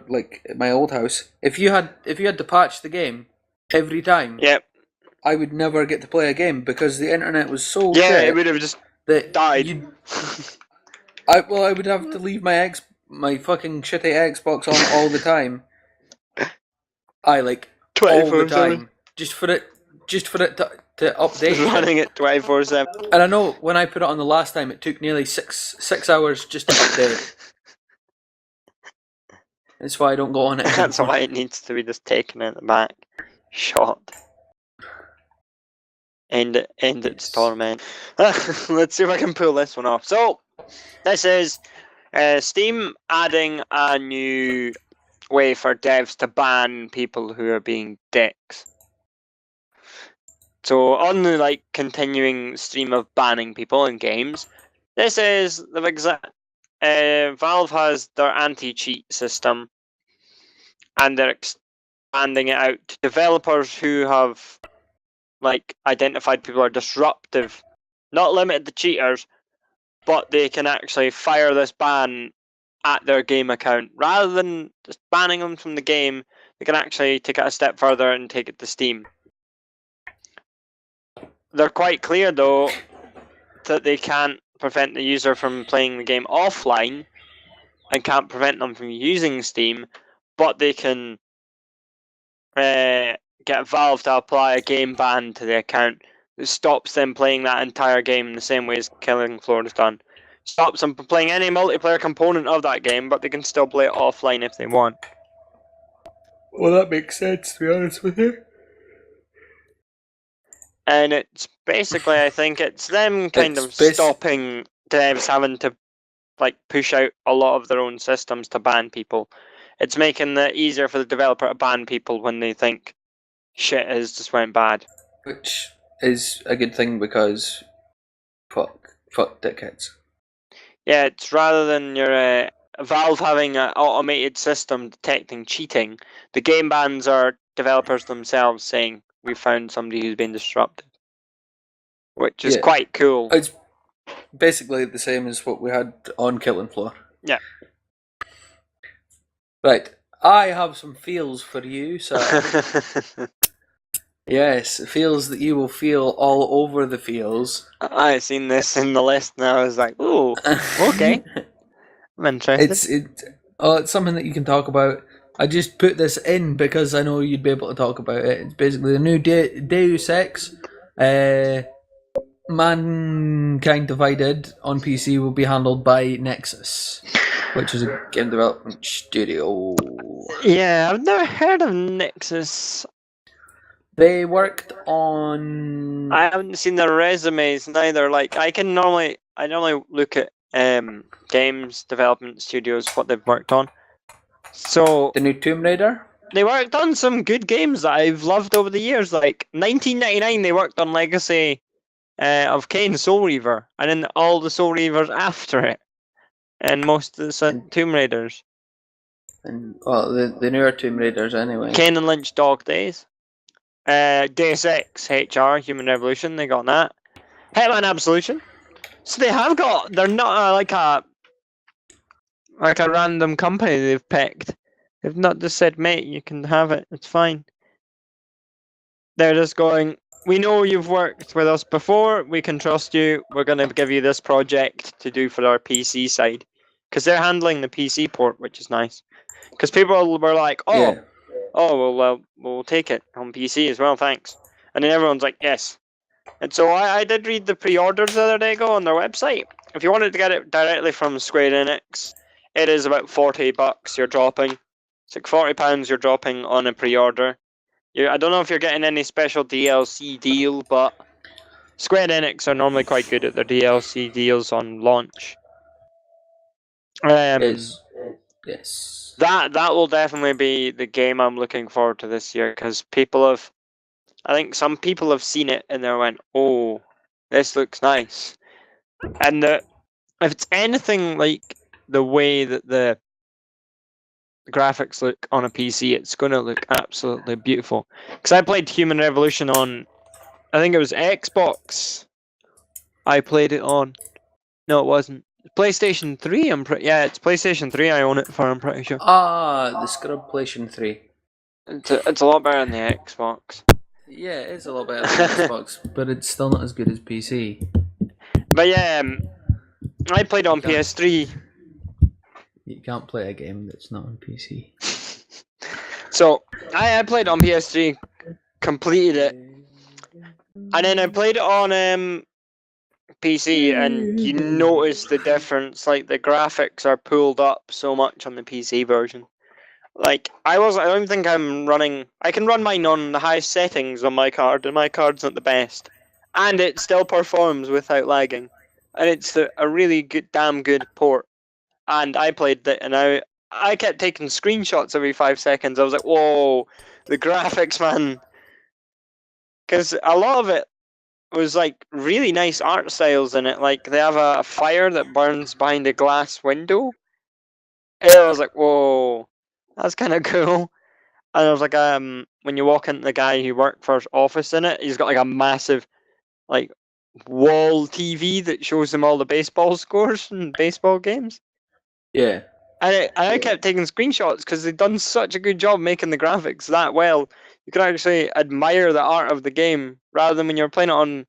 like at my old house, if you had to patch the game every time, yep, I would never get to play a game because the internet was so shit. Yeah, it would have just died. I would have to leave my fucking shitty Xbox on all the time. All the time, just for it to update. Running it 24/7. And I know when I put it on the last time, it took nearly six hours just to update. That's why I don't go on it anymore. That's why it needs to be just taken in the back, shot. End its torment. Let's see if I can pull this one off. So, this is Steam adding a new way for devs to ban people who are being dicks. So, on the continuing stream of banning people in games, this is the exact. Valve has their anti-cheat system, and they're expanding it out to developers who have identified people are disruptive, not limited to cheaters, but they can actually fire this ban at their game account. Rather than just banning them from the game, they can actually take it a step further and take it to Steam. They're quite clear though that they can't prevent the user from playing the game offline and can't prevent them from using Steam, but they can get Valve to apply a game ban to the account that stops them playing that entire game the same way as Killing Floor has done. Stops them from playing any multiplayer component of that game, but they can still play it offline if they want. Well, that makes sense, to be honest with you. And it's basically, I think it's them stopping devs having to push out a lot of their own systems to ban people. It's making it easier for the developer to ban people when they think shit has just went bad. Which is a good thing because fuck dickheads. Yeah, it's rather than your Valve having an automated system detecting cheating, the game bans are developers themselves saying, we found somebody who's been disrupted. Which is quite cool. It's basically the same as what we had on Killing Floor. Yeah. Right. I have some feels for you, sir. Yes, feels that you will feel all over the feels. I've seen this in the list and I was like, ooh, okay. I'm interested. It's something that you can talk about. I just put this in because I know you'd be able to talk about it. It's basically the new Deus Ex. Mankind Divided on PC will be handled by Nexus, which is a game development studio. Yeah, I've never heard of Nexus. They worked on... I haven't seen their resumes neither. I normally look at games development studios, what they've worked on. So the new Tomb Raider? They worked on some good games that I've loved over the years. 1999, they worked on Legacy of Kain, Soul Reaver, and then all the Soul Reavers after it, and most of the Tomb Raiders. And the newer Tomb Raiders anyway. Kain and Lynch Dog Days. Deus Ex HR, Human Revolution, they got that. Hitman Absolution. So they have got, they're not like a random company they've picked. They've not just said, mate, you can have it, it's fine. They're just going, we know you've worked with us before, we can trust you, we're going to give you this project to do for our PC side. Because they're handling the PC port, which is nice. Because people were like, well, we'll take it on PC as well, thanks. And then everyone's like, yes. And so I did read the pre-orders the other day ago on their website. If you wanted to get it directly from Square Enix, it is about $40 you're dropping. It's like £40 you're dropping on a pre-order. I don't know if you're getting any special DLC deal, but Square Enix are normally quite good at their DLC deals on launch. Yes. That will definitely be the game I'm looking forward to this year, because I think some people have seen it and they went, oh, this looks nice. And if it's anything like the way that the graphics look on a PC, it's going to look absolutely beautiful. Because I played Human Revolution on, I think it was Xbox. I played it on. No, it wasn't. PlayStation 3, yeah, it's PlayStation 3 I own it for, I'm pretty sure. The Scrub PlayStation 3. It's a lot better than the Xbox. Yeah, it is a lot better than Xbox, but it's still not as good as PC. But yeah, I played on PS3. You can't play a game that's not on PC. So, I played on PS3, completed it, and then I played it on PC, and you notice the difference. Like, the graphics are pulled up so much on the PC version. Like, I don't think I'm running... I can run mine on the highest settings on my card, and my card's not the best. And it still performs without lagging. And it's a really good, damn good port. And I played it, and I kept taking screenshots every 5 seconds. I was like, whoa, the graphics, man. Because a lot of it was like really nice art styles in it. Like, they have a fire that burns behind a glass window. And I was like, whoa, that's kind of cool. And I was like, when you walk into the guy who worked for his office in it, he's got like a massive, like, wall TV that shows him all the baseball scores and baseball games. Yeah. And I kept taking screenshots because they'd done such a good job making the graphics that well. You could actually admire the art of the game rather than when you're playing it on,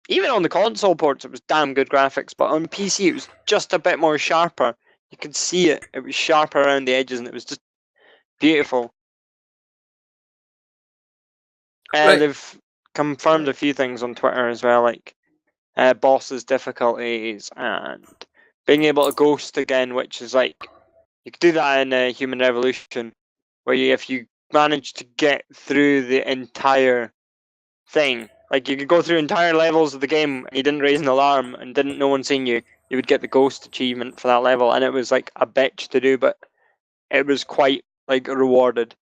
even on the console ports, it was damn good graphics. But on PC, it was just a bit more sharper. You could see it. It was sharper around the edges, and it was just beautiful. Right. They've confirmed a few things on Twitter as well, like bosses difficulties and being able to ghost again, which is like, you could do that in Human Revolution, where if you manage to get through the entire thing, like you could go through entire levels of the game and you didn't raise an alarm and didn't no one seen you, you would get the ghost achievement for that level, and it was like a bitch to do, but it was quite like rewarded.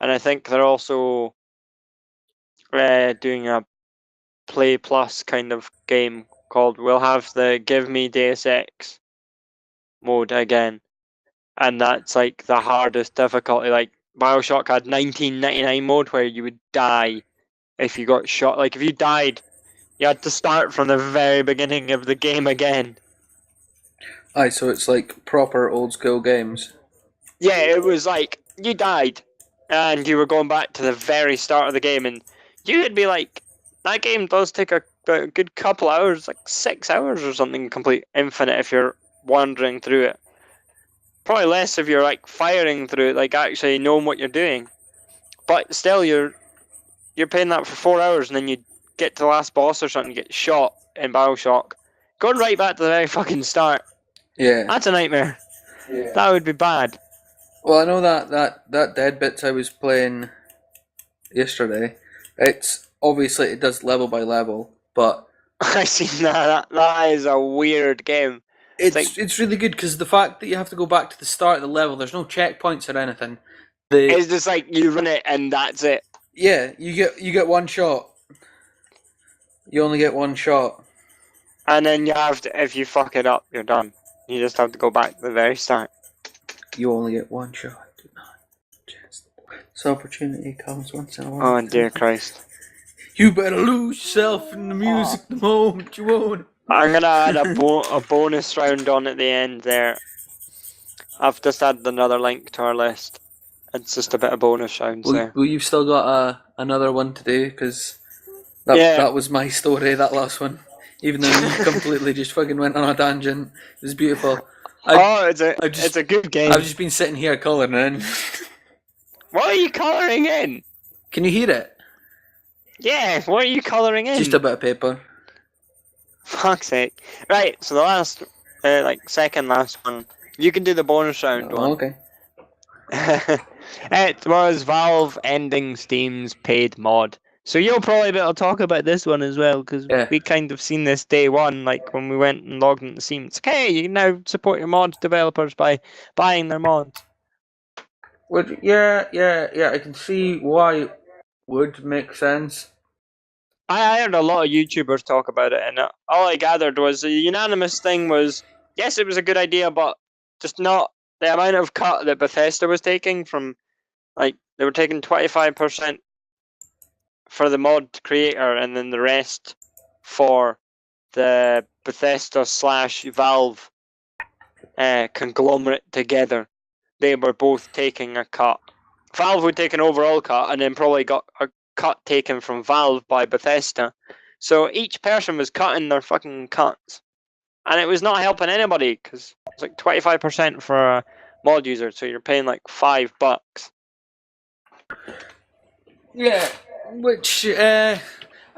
And I think they're also doing a Play Plus kind of game called, we'll have the Give Me Deus Ex mode again, and that's like the hardest difficulty. Like, Bioshock had 1999 mode where you would die if you got shot. Like, if you died, you had to start from the very beginning of the game again. Aye, so it's like proper old school games. Yeah, it was like, you died, and you were going back to the very start of the game, and you would be like, that game does take a good couple hours, like 6 hours or something, complete infinite if you're wandering through it. Probably less if you're like firing through it, like actually knowing what you're doing. But still, you're paying that for 4 hours, and then you get to the last boss or something, you get shot in Bioshock, going right back to the very fucking start. Yeah. That's a nightmare. Yeah. That would be bad. Well, I know that Dead Bits I was playing yesterday, it's obviously it does level by level, but I seen that. That is a weird game. It's really good because the fact that you have to go back to the start of the level, there's no checkpoints or anything. It's just like you run it and that's it. Yeah, you get one shot. You only get one shot. And then you have to, if you fuck it up, you're done. You just have to go back to the very start. You only get one shot. Do not chance. This opportunity comes once in a while. Oh dear Christ. You better lose yourself in the music the moment you want. I'm gonna add a bonus round on at the end there. I've just added another link to our list. It's just a bit of bonus sounds there. Well, you've still got another one to do, because that was my story, that last one. Even though you completely just fucking went on a tangent. It was beautiful. It's a good game. I've just been sitting here colouring in. What are you colouring in? Can you hear it? Yeah, what are you colouring in? Just a bit of paper. Fuck's sake. Right, so the last, second last one. You can do the bonus round one. Okay. It was Valve ending Steam's paid mod. So you'll probably be able to talk about this one as well, because we kind of seen this day one, like when we went and logged into Steam. It's okay, you can now support your mod developers by buying their mods. Yeah, I can see why it would make sense. I heard a lot of YouTubers talk about it, and all I gathered was the unanimous thing was, yes, it was a good idea, but just not the amount of cut that Bethesda was taking from, they were taking 25% for the mod creator, and then the rest for the Bethesda / Valve conglomerate together. They were both taking a cut. Valve would take an overall cut, and then probably got a cut taken from Valve by Bethesda. So each person was cutting their fucking cuts. And it was not helping anybody, because it's like 25% for a mod user, so you're paying like $5. Yeah, which I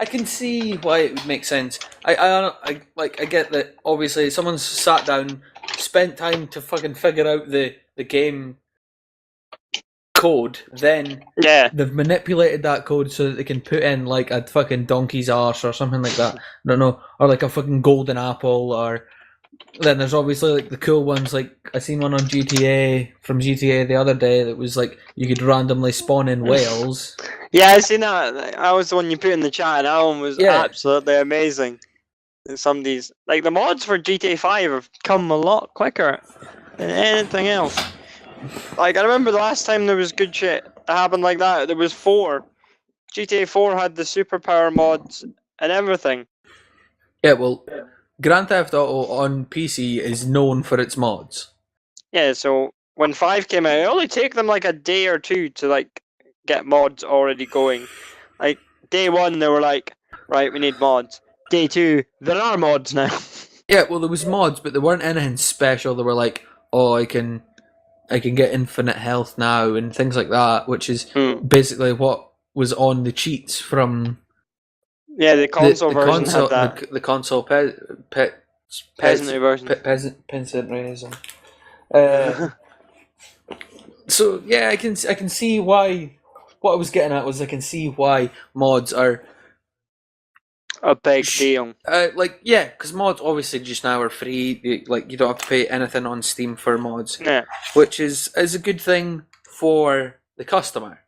can see why it would make sense. I get that. Obviously, someone's sat down, spent time to fucking figure out the game code. Then they've manipulated that code so that they can put in like a fucking donkey's arse or something like that. I don't know, or like a fucking golden apple, or then there's obviously like the cool ones. Like I seen one on GTA from GTA the other day that was like you could randomly spawn in whales. Yeah, I seen that. That was the one you put in the chat, and that one was absolutely amazing. Somebody's like the mods for GTA 5 have come a lot quicker than anything else. Like I remember the last time there was good shit that happened like that. There was 4. GTA 4 had the superpower mods and everything. Yeah, well, Grand Theft Auto on PC is known for its mods. Yeah, so when 5 came out, it only take them like a day or two to like get mods already going. Like day 1 they were like, right, we need mods. Day 2, there are mods now. Yeah, well there was mods, but they weren't anything special. They were like, oh, I can get infinite health now and things like that, which is basically what was on the cheats from the console version had that. The console peasantry version. Peasantryism. So yeah, I can see why. What I was getting at was I can see why mods are a big deal. Because mods obviously just now are free. You don't have to pay anything on Steam for mods. Yeah. Which is a good thing for the customer.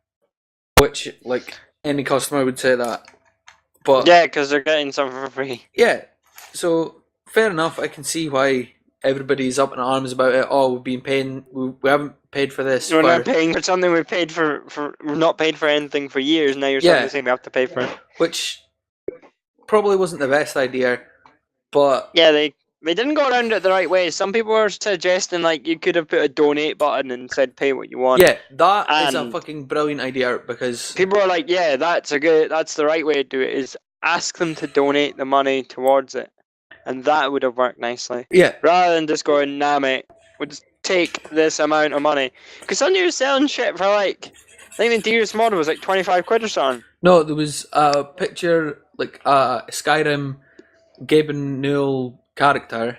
Which, like, any customer would say that. But yeah, because they're getting something for free. Yeah. So, fair enough. I can see why everybody's up in arms about it. Oh, we've been paying... We haven't paid for this. We're not paying for something we've paid for... We've not paid for anything for years. Now you're saying we have to pay for it. Which probably wasn't the best idea, but... Yeah, they didn't go around it the right way. Some people were suggesting, like, you could have put a donate button and said pay what you want. Yeah, that is a fucking brilliant idea, because... People are like, yeah, that's the right way to do it, is ask them to donate the money towards it. And that would have worked nicely. Yeah. Rather than just going, nah, mate, we'll just take this amount of money. Because somebody was selling shit for, like... I think the dearest model was like 25 quid or something. No, there was a picture, like a Skyrim Gaben Newell character.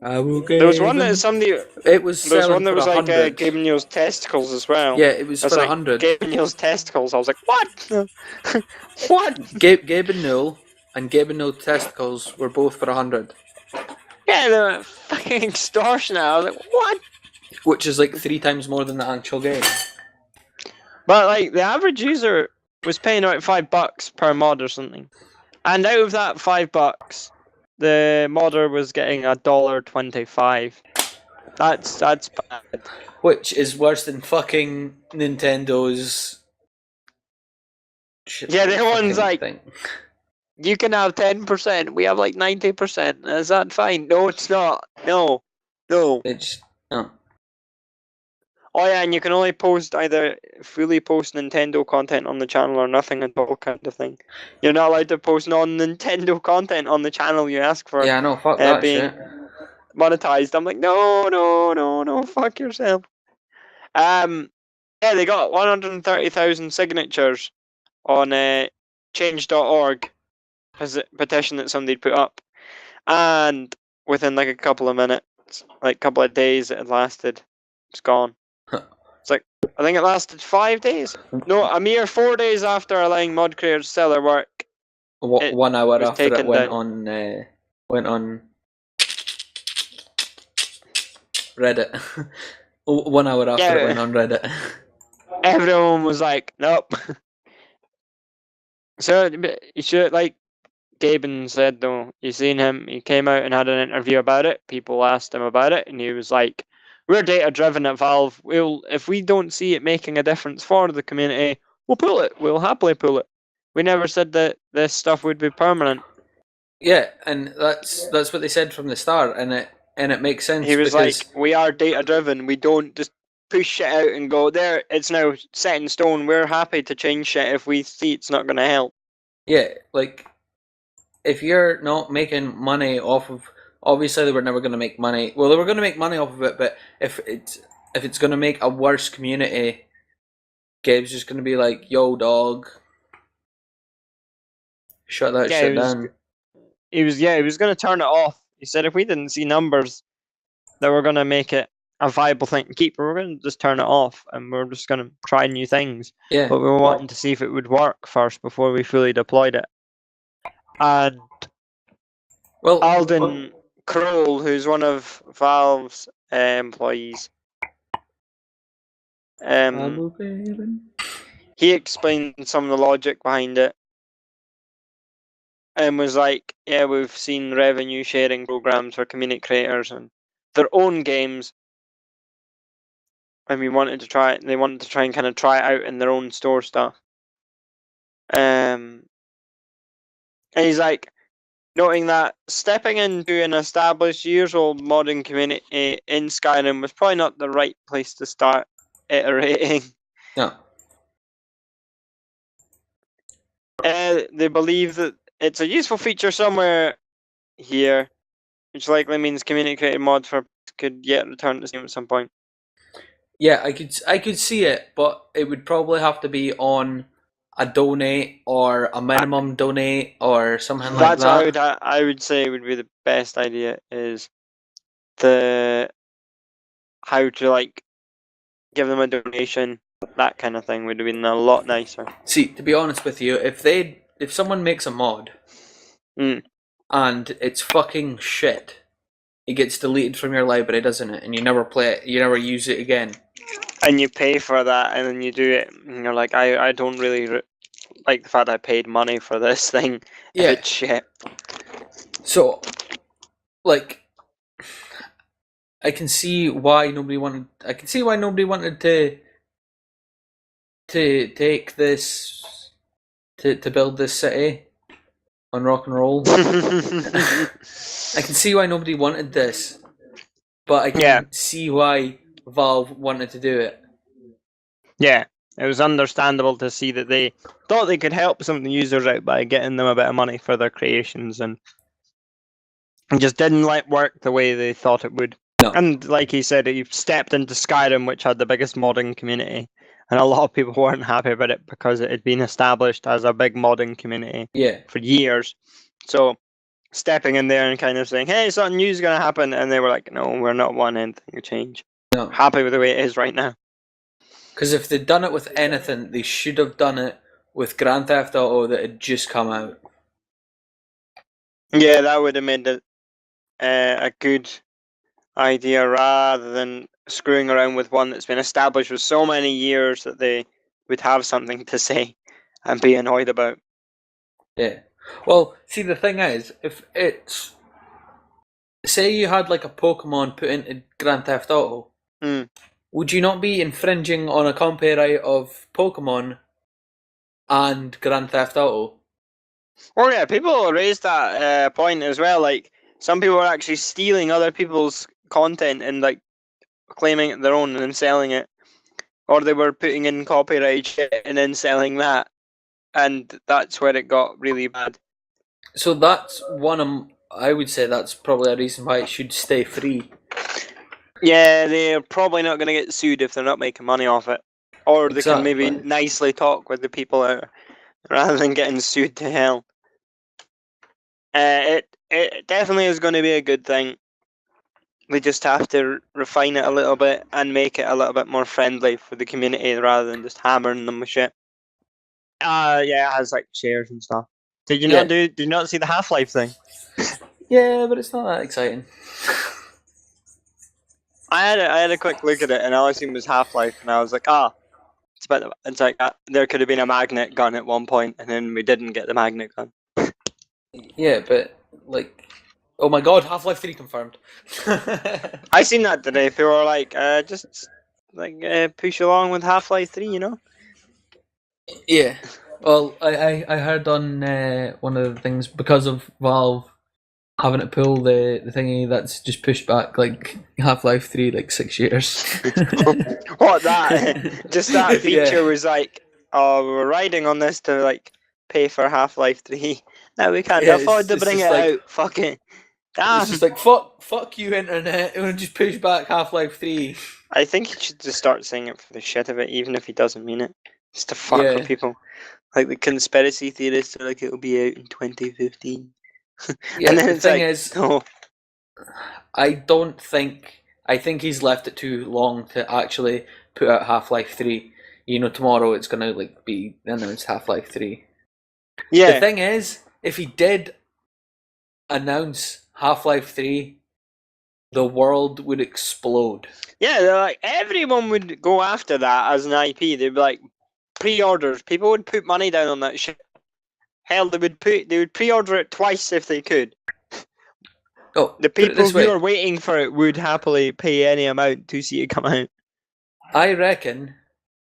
There was one that somebody... It was There was one that was like Gaben Newell's testicles as well. Yeah, it was for like 100. Gaben Newell's testicles. I was like, what? What? Gaben Newell and Gaben Newell's testicles were both for 100. Yeah, they were fucking extortionate. I was like, what? Which is like 3 times more than the actual game. But like the average user was paying about $5 per mod or something, and out of that $5, the modder was getting $1.25. That's bad. Which is worse than fucking Nintendo's. Yeah, the one's like, you can have 10%. We have like 90%. Is that fine? No, it's not. No. It's no. Oh yeah, and you can only post either fully post Nintendo content on the channel or nothing at all, kind of thing. You're not allowed to post non-Nintendo content on the channel you ask for. Yeah, no, fuck that being shit. monetized. I'm like, no, fuck yourself. Yeah, they got 130,000 signatures on change.org petition that somebody put up, and within like a couple of minutes, like a couple of days, it had lasted. It's gone. It's like, I think it lasted 5 days. No, a mere 4 days after allowing mod creators to sell their work. 1 hour was after it taken went down. on Reddit. 1 hour after it went on Reddit. Everyone was like, nope. So you should, like Gaben said though, you seen him, he came out and had an interview about it. People asked him about it and he was like, we're data driven at Valve. If we don't see it making a difference for the community, we'll pull it. We'll happily pull it. We never said that this stuff would be permanent. Yeah, and that's what they said from the start, and it makes sense. He was because like, we are data driven. We don't just push shit out and go, there, it's now set in stone. We're happy to change shit if we see it's not going to help. Yeah, like, if you're not making money off of, obviously they were never going to make money. Well, they were going to make money off of it, but if it's going to make a worse community, Gabe's just going to be like, yo, dog, shut that shit down. He was going to turn it off. He said if we didn't see numbers that were going to make it a viable thing to keep, we were going to just turn it off and we're just going to try new things. Yeah. But we were wanting to see if it would work first before we fully deployed it. And Alden Kroll, who's one of Valve's employees, he explained some of the logic behind it and was like, yeah, we've seen revenue sharing programs for community creators and their own games, and they wanted to try and kind of try it out in their own store stuff. And he's like, noting that stepping into an established years-old modding community in Skyrim was probably not the right place to start iterating. No. They believe that it's a useful feature somewhere here, which likely means community-created mods could yet return to Steam at some point. Yeah, I could see it, but it would probably have to be on a donate or a minimum donate or something like that. That's what I would say would be the best idea, is how to like give them a donation, that kind of thing would have been a lot nicer. See, to be honest with you, if someone makes a mod and it's fucking shit, it gets deleted from your library, doesn't it? And you never play it, you never use it again. And you pay for that, and then you do it, and you're like, I don't really like the fact I paid money for this thing. Yeah. If it's shit. So, like, I can see why nobody wanted to take this to build this city on rock and roll. I can see why nobody wanted this, but I can see why Valve wanted to do it. Yeah, it was understandable to see that they thought they could help some of the users out by getting them a bit of money for their creations, and it just didn't work the way they thought it would. No. And like he said, he stepped into Skyrim, which had the biggest modding community, and a lot of people weren't happy about it because it had been established as a big modding community for years. So stepping in there and kind of saying, hey, something new is going to happen, and they were like, no, we're not wanting anything to change. No. Happy with the way it is right now. Because if they'd done it with anything, they should have done it with Grand Theft Auto that had just come out. Yeah, that would have made it a good idea, rather than screwing around with one that's been established for so many years that they would have something to say and be annoyed about. Yeah. Well, see, the thing is, if it's... Say you had like a Pokemon put into Grand Theft Auto, would you not be infringing on a copyright of Pokemon and Grand Theft Auto? Oh yeah, people raised that point as well. Like, some people are actually stealing other people's content and like claiming it their own and then selling it. or they were putting in copyright shit and then selling that, and that's where it got really bad. So that's I would say that's probably a reason why it should stay free. Yeah, they're probably not going to get sued if they're not making money off it. Or they can maybe nicely talk with the people out rather than getting sued to hell. It definitely is going to be a good thing. We just have to refine it a little bit and make it a little bit more friendly for the community rather than just hammering them with shit. Yeah, it has like shares and stuff. Did you not see the Half-Life thing? Yeah, but it's not that exciting. I had a quick look at it, and all I seen was Half-Life, and I was like, it's like there could have been a magnet gun at one point, and then we didn't get the magnet gun. Yeah, but like, oh my god, Half-Life 3 confirmed. I seen that today. People were like, just like push along with Half-Life 3, you know? Yeah. Well, I heard on one of the things, because of Valve having to pull the thingy, that's just pushed back like Half-Life 3 like 6 years. What, that? Just that feature was like, oh, we're riding on this to like pay for Half-Life 3. Now we can't afford to bring it out. Fuck it. Damn. It's just like, fuck you, internet. We'll just push back Half-Life 3. I think he should just start saying it for the shit of it, even if he doesn't mean it. Just to fuck with people. Like the conspiracy theorists are like, it'll be out in 2015. Yeah, and then the it's thing like, is, no. I think he's left it too long to actually put out Half-Life 3. You know, tomorrow it's gonna like be announced Half-Life 3. Yeah. The thing is, if he did announce Half-Life 3, the world would explode. Yeah, they're like, everyone would go after that as an IP. They'd be like, pre-orders. People would put money down on that shit. Hell, they would pre-order it twice if they could. Oh, the people who are waiting for it would happily pay any amount to see it come out. I reckon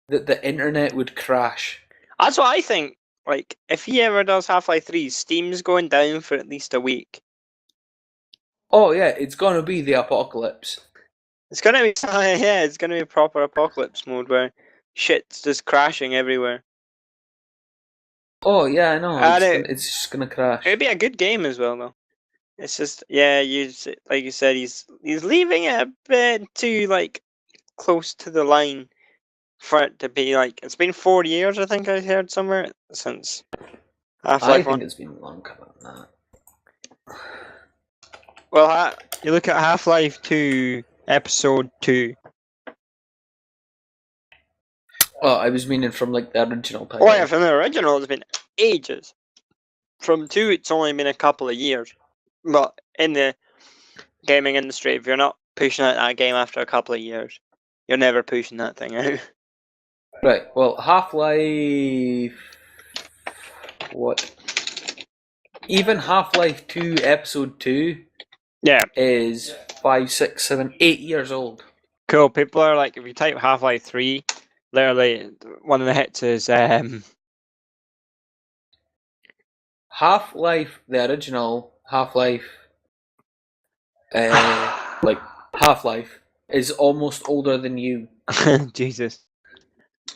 that the internet would crash. That's what I think. Like, if he ever does Half-Life 3, Steam's going down for at least a week. Oh yeah, it's gonna be the apocalypse. It's gonna be it's gonna be a proper apocalypse mode where shit's just crashing everywhere. Oh yeah, I know. It's just gonna crash. It'd be a good game as well, though. It's just like you said, he's leaving it a bit too like close to the line for it to be like. It's been 4 years, I think I heard somewhere, since Half-Life 1. I think it's been longer than that. Well, you look at Half-Life 2, Episode 2. Oh, I was meaning from like the original Payday. Oh yeah, from the original, it's been ages. From 2, it's only been a couple of years. But in the gaming industry, if you're not pushing out that game after a couple of years, you're never pushing that thing out. Right, well, Half-Life... What? Even Half-Life 2 Episode 2 is 5, 6, 7, 8 years old. Cool, people are like, if you type Half-Life 3, literally, one of the hits is... Half-Life, the original Half-Life... like, Half-Life is almost older than you. Jesus.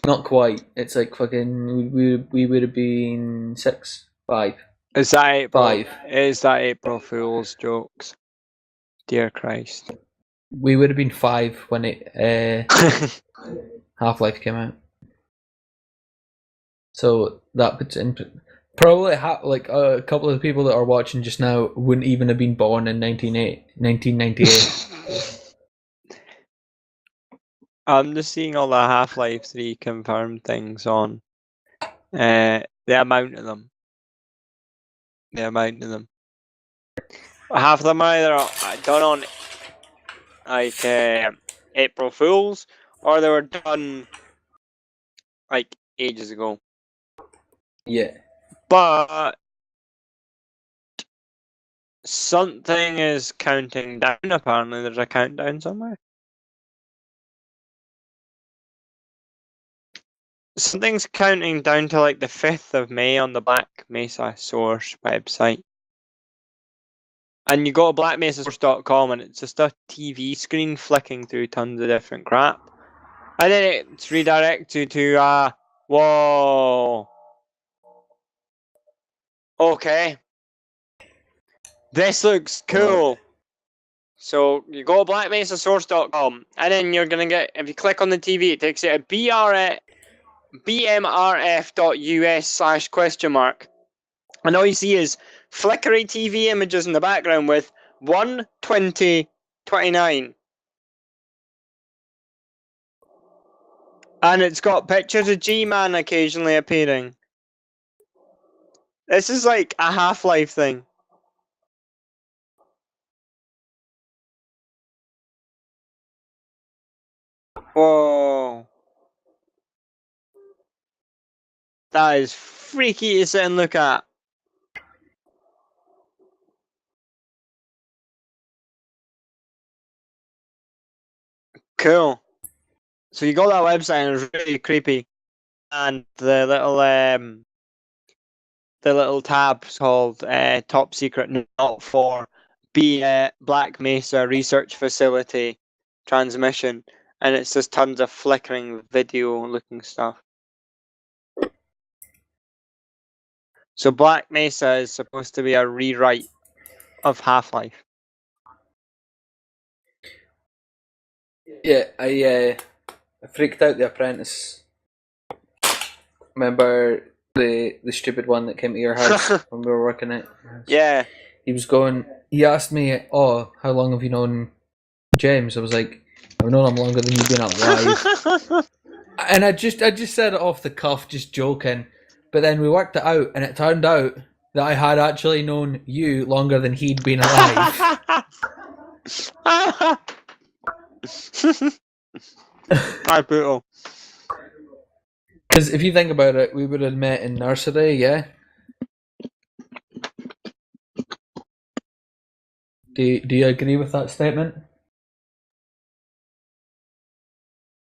Not quite. It's like fucking... We would have been 6, 5. Is that April? 5. Is that April Fool's jokes? Dear Christ. We would have been 5 when it Half-Life came out. So that puts in... Probably like a couple of the people that are watching just now wouldn't even have been born in 1998. I'm just seeing all the Half-Life 3 confirmed things on the amount of them. Half of them are either done on like April Fools, or they were done like ages ago. Yeah. But something is counting down, apparently. There's a countdown somewhere. Something's counting down to like the 5th of May on the Black Mesa Source website. And you go to blackmesasource.com and it's just a TV screen flicking through tons of different crap. And then it's redirected to whoa. Okay. This looks cool. So you go to blackmesasource.com and then you're gonna get, if you click on the TV, it takes you to bmrf.us/?. And all you see is flickery TV images in the background with 1:20:29. And it's got pictures of G-Man occasionally appearing. This is like a Half-Life thing. Whoa. That is freaky to sit and look at. Cool. So you go to that website and it's really creepy. And the little tab's called Top Secret Not For Black Mesa Research Facility Transmission. And it's just tons of flickering video looking stuff. So Black Mesa is supposed to be a rewrite of Half-Life. Yeah, I freaked out The Apprentice. Remember the stupid one that came to your house when we were working it? Yeah. He asked me, "Oh, how long have you known James?" I was like, "I've known him longer than you've been alive." And I just said it off the cuff, just joking. But then we worked it out, and it turned out that I had actually known you longer than he'd been alive. That's brutal. Because if you think about it, we would have met in nursery, yeah? Do you agree with that statement?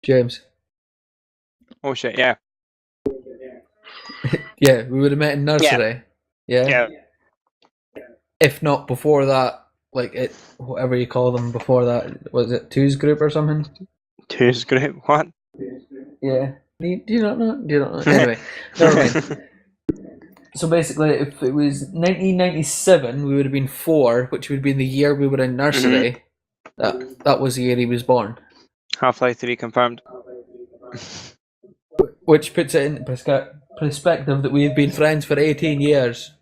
James? Oh shit, yeah. Yeah, we would have met in nursery. Yeah? If not before that, like it, whatever you call them before that, was it Two's group or something? Two's group, what? Yeah. Do you not know? Do you not know? Anyway, never mind. So basically, if it was 1997, we would have been 4, which would have been the year we were in nursery. Mm-hmm. That was the year he was born. Half-Life 3 confirmed. Which puts it in perspective that we've been friends for 18 years.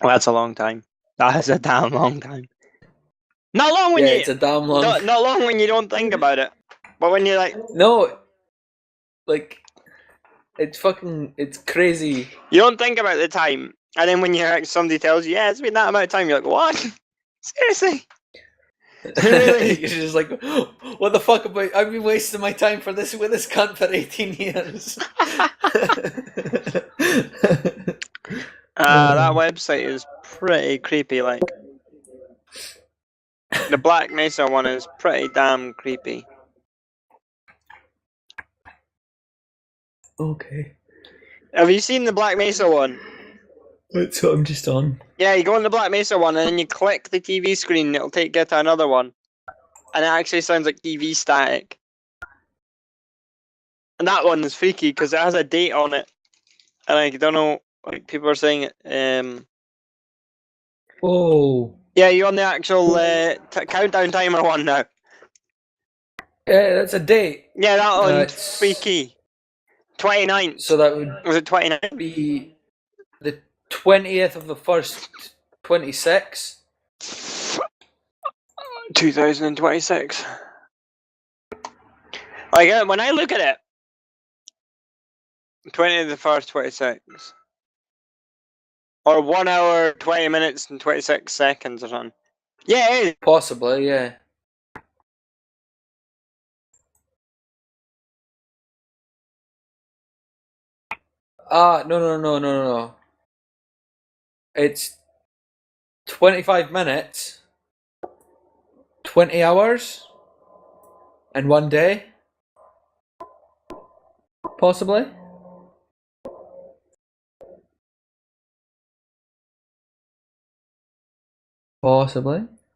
Well, that's a long time. That is a damn long time. Not long when it's a damn long. Not long when you don't think about it, but when you're like, no, like it's crazy. You don't think about the time, and then when somebody tells you, "Yeah, it's been that amount of time," you're like, "What? Seriously?" Really? You're just like, what the fuck about? I've been wasting my time with this cunt for 18 years. That website is pretty creepy. Like the Black Mesa one is pretty damn creepy. Okay. Have you seen the Black Mesa one? That's what I'm just on. Yeah, you go on the Black Mesa one and then you click the TV screen and it'll take you to another one. And it actually sounds like TV static. And that one is freaky because it has a date on it. And I don't know, like people are saying it. Whoa. Yeah, you're on the actual countdown timer one now. Yeah, that's a date. Yeah, that one's freaky. 29th. So that would... Was it 29th? Be the 20th of the first 26. 2026. Like, when I look at it, 20th of the first 26. Or 1 hour, 20 minutes and 26 seconds or something. Yeah, it is. Possibly, yeah. No. It's 25 minutes, 20 hours, and 1 day. Possibly.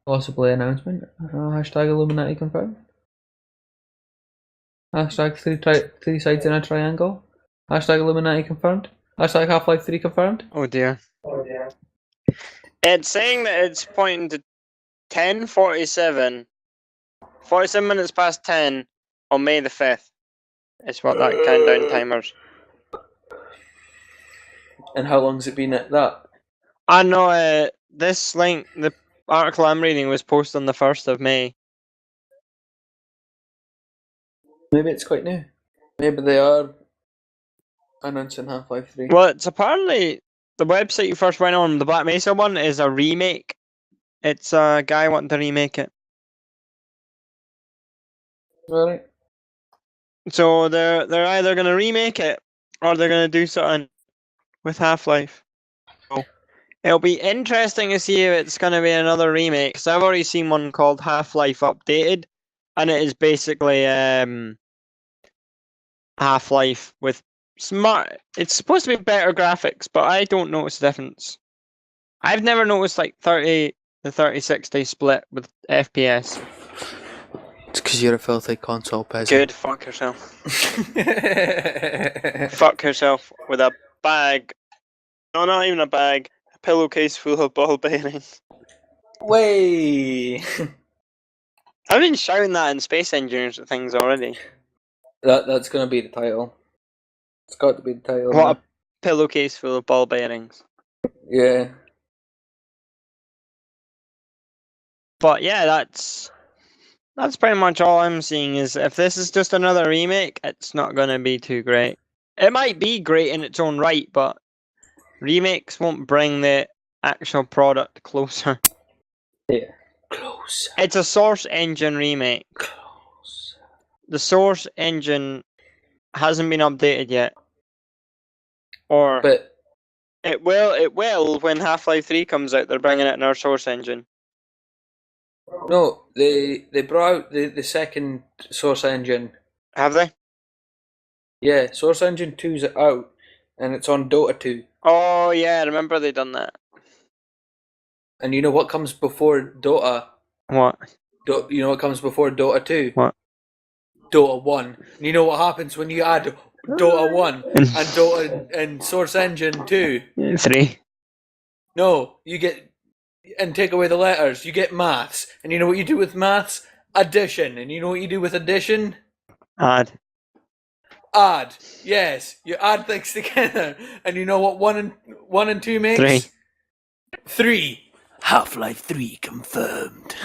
Possibly announcement. Hashtag Illuminati confirmed. Hashtag three sides in a triangle. Hashtag Illuminati confirmed. Hashtag Half-Life 3 confirmed. Oh dear. It's saying that it's pointing to 10:47. 47 minutes past 10 on May the 5th. Is what that countdown timer's. And how long's it been at that? I know this link, the article I'm reading was posted on the 1st of May. Maybe it's quite new. Maybe they are announcing Half-Life 3. Well, it's apparently the website you first went on, the Black Mesa one, is a remake. It's a guy wanting to remake it. Right. So they're either going to remake it or they're going to do something with Half-Life. So it'll be interesting to see if it's going to be another remake. Because I've already seen one called Half-Life Updated, and it is basically Half-Life with smart. It's supposed to be better graphics, but I don't notice the difference. I've never noticed like the 30-60 split with FPS. It's because you're a filthy console peasant. Good, fuck yourself. Fuck yourself with a bag. No, not even a bag. A pillowcase full of ball bearings. Way. I've been shouting that in Space Engineers things already. That's gonna be the title. It's got to be the title. What a pillowcase full of ball bearings. Yeah. But yeah, that's pretty much all I'm seeing. Is if this is just another remake, it's not gonna be too great. It might be great in its own right, but remakes won't bring the actual product closer. Yeah. Closer. It's a Source Engine remake. Closer. The Source Engine hasn't been updated yet. But it will when Half-Life 3 comes out. They're bringing it in our Source Engine. No, they brought out the second Source Engine. Have they? Yeah, Source Engine 2's out, and it's on Dota 2. Oh yeah, I remember they done that. And you know what comes before Dota? What? You know what comes before Dota 2? What? Dota 1. And you know what happens when you add Dota 1 and Dota and Source Engine 2? 3. No, you get... And take away the letters, you get maths. And you know what you do with maths? Addition. And you know what you do with addition? Add. Add. Yes, you add things together. And you know what 1 and 2 makes? 3. Half-Life 3 confirmed.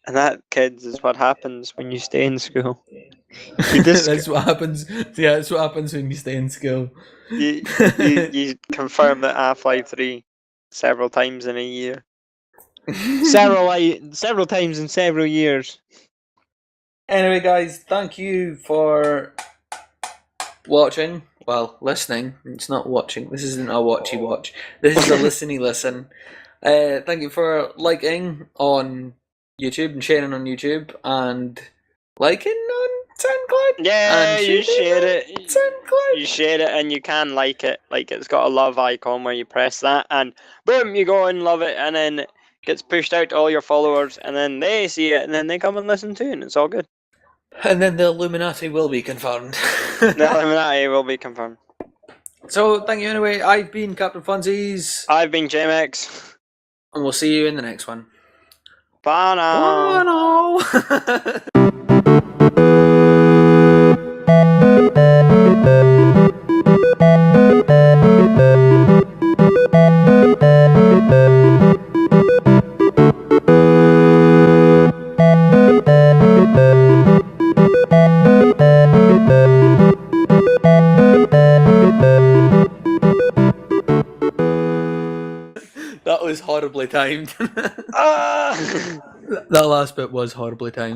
And that, kids, is what happens when you stay in school. That's what happens. Yeah, that's what happens when you stay in school. You confirm that Half-Life 3 several times in a year. Several times in several years. Anyway, guys, thank you for watching. Well, listening. It's not watching. This isn't a watchy watch. This is a listeny listen. Thank you for liking on YouTube and sharing on YouTube and liking on SoundCloud. Yeah, you share it. SoundCloud. You share it and you can like it. Like it's got a love icon where you press that and boom, you go and love it, and then it gets pushed out to all your followers, and then they see it and then they come and listen too, and it's all good. And then the Illuminati will be confirmed. The Illuminati will be confirmed. So thank you anyway. I've been Captain Funzis. I've been Jamex. And we'll see you in the next one. Bye now. Bye now. That was horribly timed. That last bit was horribly timed.